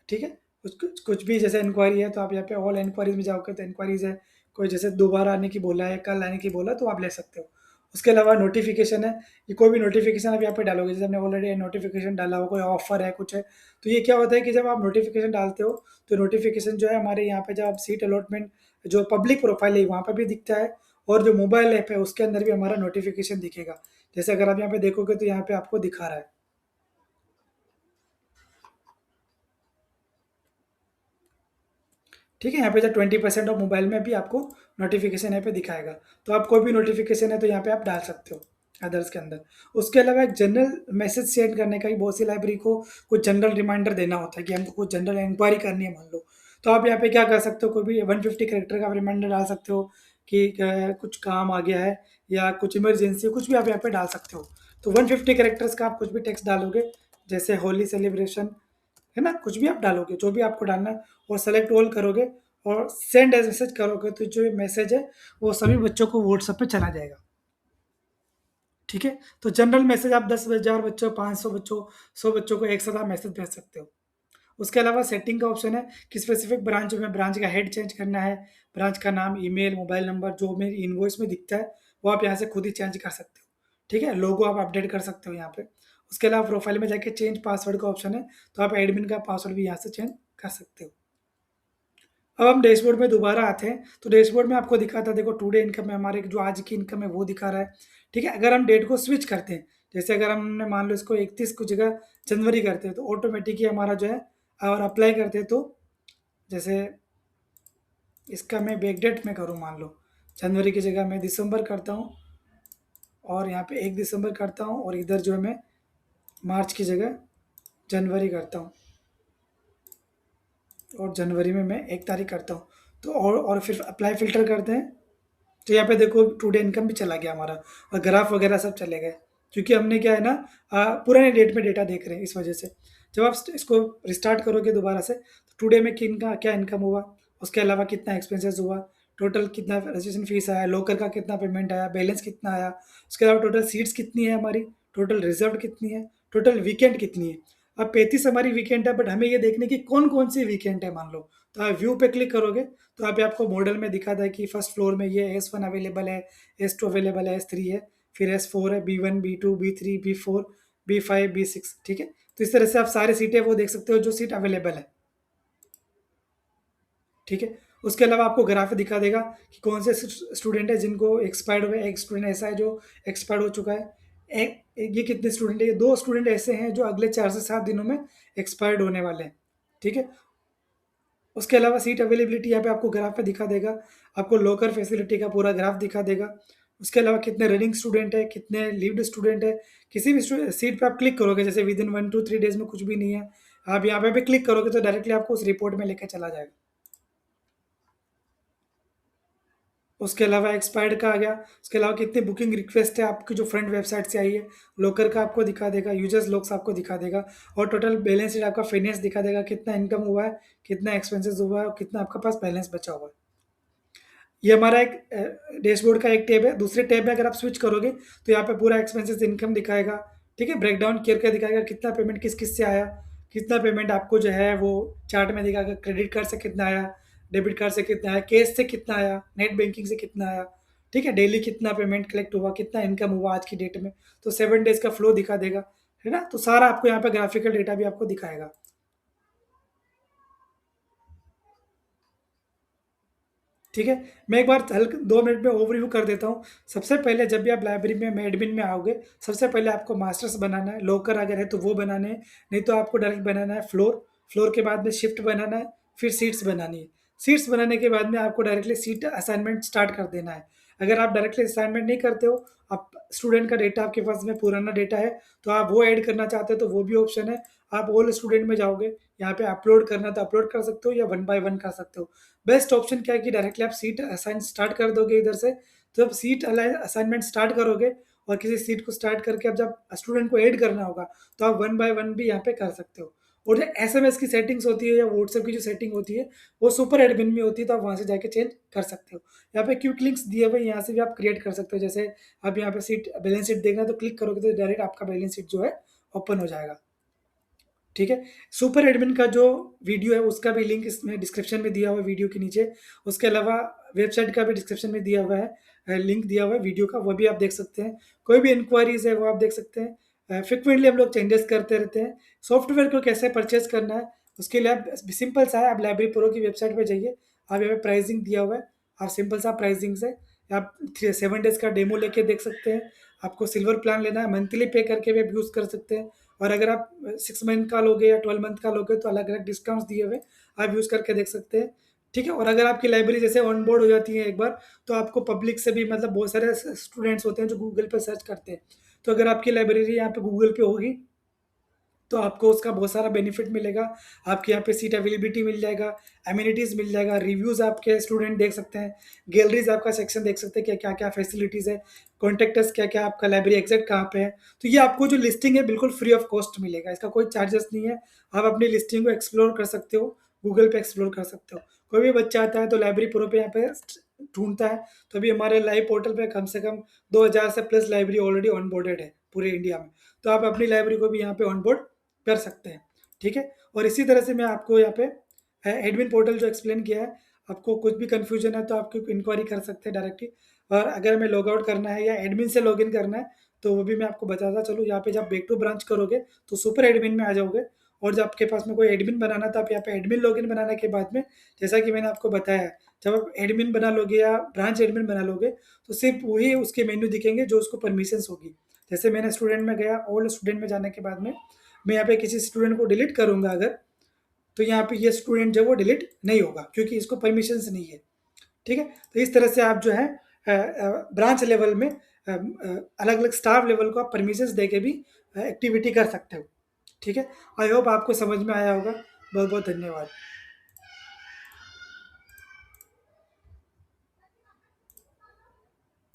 ठीक है। कुछ कुछ भी जैसे इंक्वायरी है तो आप यहाँ पे ऑल इंक्वायरीज में जाओगे तो इंक्वायरीज है, कोई जैसे दोबारा आने की बोला है, कल आने की बोला, तो आप ले सकते हो। उसके अलावा नोटिफिकेशन है, ये कोई भी नोटिफिकेशन आप यहाँ पे डालोगे, जैसे हमने ऑलरेडी नोटिफिकेशन डाला हो, कोई ऑफर है कुछ है, तो ये क्या होता है कि जब आप नोटिफिकेशन डालते हो तो नोटिफिकेशन जो है हमारे यहाँ पे जब आप सीट अलॉटमेंट जो पब्लिक प्रोफाइल है वहाँ पर भी दिखता है, और जो मोबाइल ऐप है उसके अंदर भी हमारा नोटिफिकेशन दिखेगा। जैसे अगर आप यहाँ पे देखोगे तो यहाँ पे आपको दिखा रहा है। ठीक है। यहाँ पे जो 20% ऑफ मोबाइल में भी आपको नोटिफिकेशन यहाँ पे दिखाएगा, तो आप कोई भी नोटिफिकेशन है तो यहाँ पे आप डाल सकते हो अदर्स के अंदर। उसके अलावा एक जनरल मैसेज सेंड करने का भी बहुत सी लाइब्रेरी को कुछ जनरल रिमाइंडर देना होता है कि हमको कुछ जनरल इंक्वायरी करनी है मान लो, तो आप यहाँ पे क्या कर सकते हो, कोई भी 150 कैरेक्टर का रिमाइंडर डाल सकते हो, कि कुछ काम आ गया है या कुछ इमरजेंसी, कुछ भी आप यहाँ पे डाल सकते हो। तो 150 कैरेक्टर्स का आप कुछ भी टेक्स्ट डालोगे, जैसे होली सेलिब्रेशन, है ना? कुछ भी आप डालोगे, जो भी आपको डालना है, और सेलेक्ट ऑल करोगे और सेंड एज़ मैसेज करोगे, तो जो ये मैसेज है, वो सभी बच्चों को व्हाट्सएप पे चला जाएगा। ठीक है? तो जनरल मैसेज आप 10,000 बच्चों, 500 बच्चों, 100 बच्चों को एक साथ आप मैसेज भेज सकते हो। उसके अलावा सेटिंग का ऑप्शन है कि स्पेसिफिक ब्रांच में ब्रांच का हेड चेंज करना है, ब्रांच का नाम, ईमेल, मोबाइल नंबर, जो मेरी इनवॉइस में दिखता है, वो आप यहाँ से खुद ही चेंज कर सकते हो। ठीक है? लोगो आप अपडेट कर सकते हो यहाँ पे। उसके अलावा प्रोफाइल में जाके चेंज पासवर्ड का ऑप्शन है, तो आप एडमिन का पासवर्ड भी यहाँ से चेंज कर सकते हो। अब हम डैशबोर्ड में दोबारा आते हैं, तो डैशबोर्ड में आपको दिखाता है, देखो टुडे इनकम है, हमारे जो आज की इनकम है वो दिखा रहा है। ठीक है? अगर हम डेट को स्विच करते हैं, जैसे अगर हमने मान लो इसको 31 की जगह जनवरी करते हैं, तो ऑटोमेटिक ही हमारा जो है, और अप्लाई करते हैं, तो जैसे इसका मैं बैक डेट में करूँ, मान लो जनवरी की जगह मैं दिसंबर करता हूँ, और यहाँ पे 1 दिसंबर करता हूँ, और इधर जो है मैं मार्च की जगह जनवरी करता हूँ, और जनवरी में मैं 1 तारीख करता हूँ। तो और फिर अप्लाई फ़िल्टर करते हैं, तो यहाँ पे देखो टुडे इनकम भी चला गया हमारा, और ग्राफ वगैरह सब चले गए, क्योंकि हमने क्या है ना, पुराने डेट में डेटा देख रहे हैं, इस वजह से। जब आप इसको रिस्टार्ट करोगे दोबारा से, तो टुडे में किन का क्या इनकम हुआ, उसके अलावा कितना एक्सपेंसेस हुआ, टोटल कितना रजिस्ट्रेशन फीस आया, लोकर का कितना पेमेंट आया, बैलेंस कितना आया, उसके अलावा टोटल सीट्स कितनी है हमारी, टोटल रिजर्व कितनी है, टोटल वीकेंड कितनी है। अब 35 हमारी वीकेंड है, बट हमें ये देखने की कौन कौन सी वीकेंड है, मान लो। तो आप व्यू पे क्लिक करोगे, तो यहाँ पे आपको मॉडल में दिखाता है कि फर्स्ट फ्लोर में ये S1 अवेलेबल है, S2 अवेलेबल है, S3 है, फिर S4 है, B1, B2, B3, B4, B5, B6। ठीक है? तो इस तरह से आप सारी सीटें वो देख सकते हो जो सीट अवेलेबल है। ठीक है? उसके अलावा आपको ग्राफ दिखा देगा कि कौन से स्टूडेंट है जिनको एक्सपायर्ड हुए, एक स्टूडेंट ऐसा है जो एक्सपायर्ड हो चुका है, ये कितने स्टूडेंट है, ये 2 स्टूडेंट ऐसे हैं जो अगले 4 से 7 दिनों में एक्सपायर्ड होने वाले हैं। ठीक है? उसके अलावा सीट अवेलेबिलिटी यहाँ पे आपको ग्राफ पे दिखा देगा, आपको लॉकर फैसिलिटी का पूरा ग्राफ दिखा देगा। उसके अलावा कितने रनिंग स्टूडेंट है, कितने लीव्ड स्टूडेंट है, किसी भी सीट पे आप क्लिक करोगे, जैसे विदिन 1 टू 3 डेज़ में कुछ भी नहीं है, आप यहाँ पे भी क्लिक करोगे तो डायरेक्टली आपको उस रिपोर्ट में लेके चला जाएगा। उसके अलावा एक्सपायर्ड का आ गया, उसके अलावा कितनी बुकिंग रिक्वेस्ट है आपकी जो फ्रंट वेबसाइट से आई है, लॉकर का आपको दिखा देगा, यूजर्स लॉग्स आपको दिखा देगा, और टोटल बैलेंस शीट आपका फाइनेंस दिखा देगा, कितना इनकम हुआ है, कितना एक्सपेंसेस हुआ है, और कितना आपके पास बैलेंस बचा हुआ है। ये हमारा एक डैशबोर्ड का एक टैब है। दूसरे टैब में अगर आप स्विच करोगे, तो यहाँ पे पूरा एक्सपेंसेस इनकम दिखाएगा। ठीक है? ब्रेकडाउन करके दिखाएगा कितना पेमेंट किस-किस से आया, कितना पेमेंट आपको जो है वो चार्ट में दिखाएगा, क्रेडिट कार्ड से कितना आया, डेबिट कार्ड से कितना आया, कैश से कितना आया, नेट बैंकिंग से कितना आया। ठीक है? डेली कितना पेमेंट कलेक्ट हुआ, कितना इनकम हुआ आज की डेट में, तो 7 डेज़ का फ्लो दिखा देगा, है ना? तो सारा आपको यहाँ पे ग्राफिकल डेटा भी आपको दिखाएगा। ठीक है? मैं एक बार हल्क 2 मिनट में ओवरव्यू कर देता हूँ। सबसे पहले जब भी आप लाइब्रेरी में एडमिन में आओगे, सबसे पहले आपको मास्टर्स बनाना है, लॉकर अगर है तो वो बनाने हैं, नहीं तो आपको डायरेक्ट बनाना है फ्लोर, फ्लोर के बाद में शिफ्ट बनाना है, फिर सीट्स बनानी है। सीट्स बनाने के बाद में आपको डायरेक्टली सीट असाइनमेंट स्टार्ट कर देना है। अगर आप डायरेक्टली असाइनमेंट नहीं करते हो, आप स्टूडेंट का डेटा आपके पास में पुराना डेटा है, तो आप वो ऐड करना चाहते हो तो वो भी ऑप्शन है। आप ऑल स्टूडेंट में जाओगे, यहाँ पे अपलोड करना है तो अपलोड कर सकते हो, या वन बाय वन कर सकते हो। बेस्ट ऑप्शन क्या है कि डायरेक्टली आप सीट असाइन स्टार्ट कर दोगे इधर से, तो जब सीट असाइनमेंट स्टार्ट करोगे, और किसी सीट को स्टार्ट करके अब जब स्टूडेंट को ऐड करना होगा, तो आप वन बाय वन भी यहाँ पे कर सकते हो। और जो एसएमएस की सेटिंग्स होती है या व्हाट्सएप की जो सेटिंग होती है, वो सुपर एडमिन में होती है, तो आप वहाँ से जाके चेंज कर सकते हो। यहाँ पे क्विक लिंक्स दिए हुए हैं, यहाँ से भी आप क्रिएट कर सकते हो। जैसे आप यहाँ पे सीट बैलेंस शीट देखना है, तो क्लिक करोगे तो डायरेक्ट आपका बैलेंस शीट जो है ओपन हो जाएगा। ठीक है? सुपर एडमिन का जो वीडियो है उसका भी लिंक इसमें डिस्क्रिप्शन में दिया हुआ है वीडियो के नीचे। उसके अलावा वेबसाइट का भी डिस्क्रिप्शन में दिया हुआ है, लिंक दिया हुआ है वीडियो का, वो भी आप देख सकते हैं। कोई भी इंक्वायरीज़ है वो आप देख सकते हैं। फ्रीक्वेंटली हम लोग चेंजेस करते रहते हैं। सॉफ्टवेयर को कैसे परचेज़ करना है, उसके लिए आप सिंपल सा है, आप लाइब्रेरी प्रो की वेबसाइट पे जाइए, आप यहाँ पे प्राइसिंग दिया हुआ है, आप सिंपल सा प्राइसिंग से आप 7 डेज़ का डेमो लेके देख सकते हैं। आपको सिल्वर प्लान लेना है, मंथली पे करके भी आप यूज़ कर सकते हैं। और अगर आप 6 मंथ का लोगे या 12 मंथ का लोगे, तो अलग-अलग डिस्काउंट्स दिए हुए आप यूज़ करके देख सकते हैं। ठीक है? और अगर आपकी लाइब्रेरी जैसे ऑन बोर्ड हो जाती है एक बार, तो आपको पब्लिक से भी, मतलब बहुत सारे स्टूडेंट्स होते हैं जो गूगल पे सर्च करते हैं। तो अगर आपकी लाइब्रेरी यहाँ पे गूगल पे होगी, तो आपको उसका बहुत सारा बेनिफिट मिलेगा। आपके यहाँ पे सीट अवेलेबिलिटी मिल जाएगा, एमिनिटीज़ मिल जाएगा, रिव्यूज़ आपके स्टूडेंट देख सकते हैं, गैलरीज़ आपका सेक्शन देख सकते हैं कि क्या-क्या फैसिलिटीज़ है, कॉन्टैक्ट अस क्या-क्या आपका लाइब्रेरी एग्ज़ैक्ट कहाँ पे है। तो ये आपको जो लिस्टिंग है बिल्कुल फ्री ऑफ कॉस्ट मिलेगा, इसका कोई चार्जेस नहीं है। आप अपनी लिस्टिंग को एक्सप्लोर कर सकते हो, गूगल पे एक्सप्लोर कर सकते हो। कोई भी बच्चा आता है तो लाइब्रेरी प्रो पे यहाँ पे ढूँढता है, तो अभी हमारे लाइव पोर्टल पे कम से कम 2000 से प्लस लाइब्रेरी ऑलरेडी ऑनबोर्डेड है पूरे इंडिया में। तो आप अपनी लाइब्रेरी को भी यहाँ पे ऑनबोर्ड कर सकते हैं, ठीक है? और इसी तरह से मैं आपको यहाँ पे एडमिन पोर्टल जो एक्सप्लेन किया है, आपको कुछ भी कन्फ्यूजन है तो आप इंक्वायरी कर सकते हैं डायरेक्टली। और अगर हमें लॉग आउट करना है या एडमिन से लॉगिन करना है, तो वो भी मैं आपको बताता चलूँ। यहाँ पे जब बैक टू ब्रांच करोगे, तो सुपर एडमिन में आ जाओगे, और जब आपके पास में कोई एडमिन बनाना तो आप यहाँ पे एडमिन लॉगिन बनाने के बाद में, जैसा कि मैंने आपको बताया, जब आप एडमिन बना लोगे या ब्रांच एडमिन बना लोगे, तो सिर्फ वही उसके मेन्यू दिखेंगे जो उसको परमिशंस होगी। जैसे मैंने स्टूडेंट में गया, ओल्ड स्टूडेंट में जाने के बाद में मैं यहाँ पे किसी स्टूडेंट को डिलीट करूँगा अगर, तो यहाँ पे ये स्टूडेंट जो है वो डिलीट नहीं होगा, क्योंकि इसको परमिशंस नहीं है, ठीक है? तो इस तरह से आप जो है ब्रांच लेवल में अलग-अलग स्टाफ लेवल को आप परमिशंस देके भी एक्टिविटी कर सकते हो, ठीक है? आई होप आपको समझ में आया होगा। बहुत-बहुत धन्यवाद।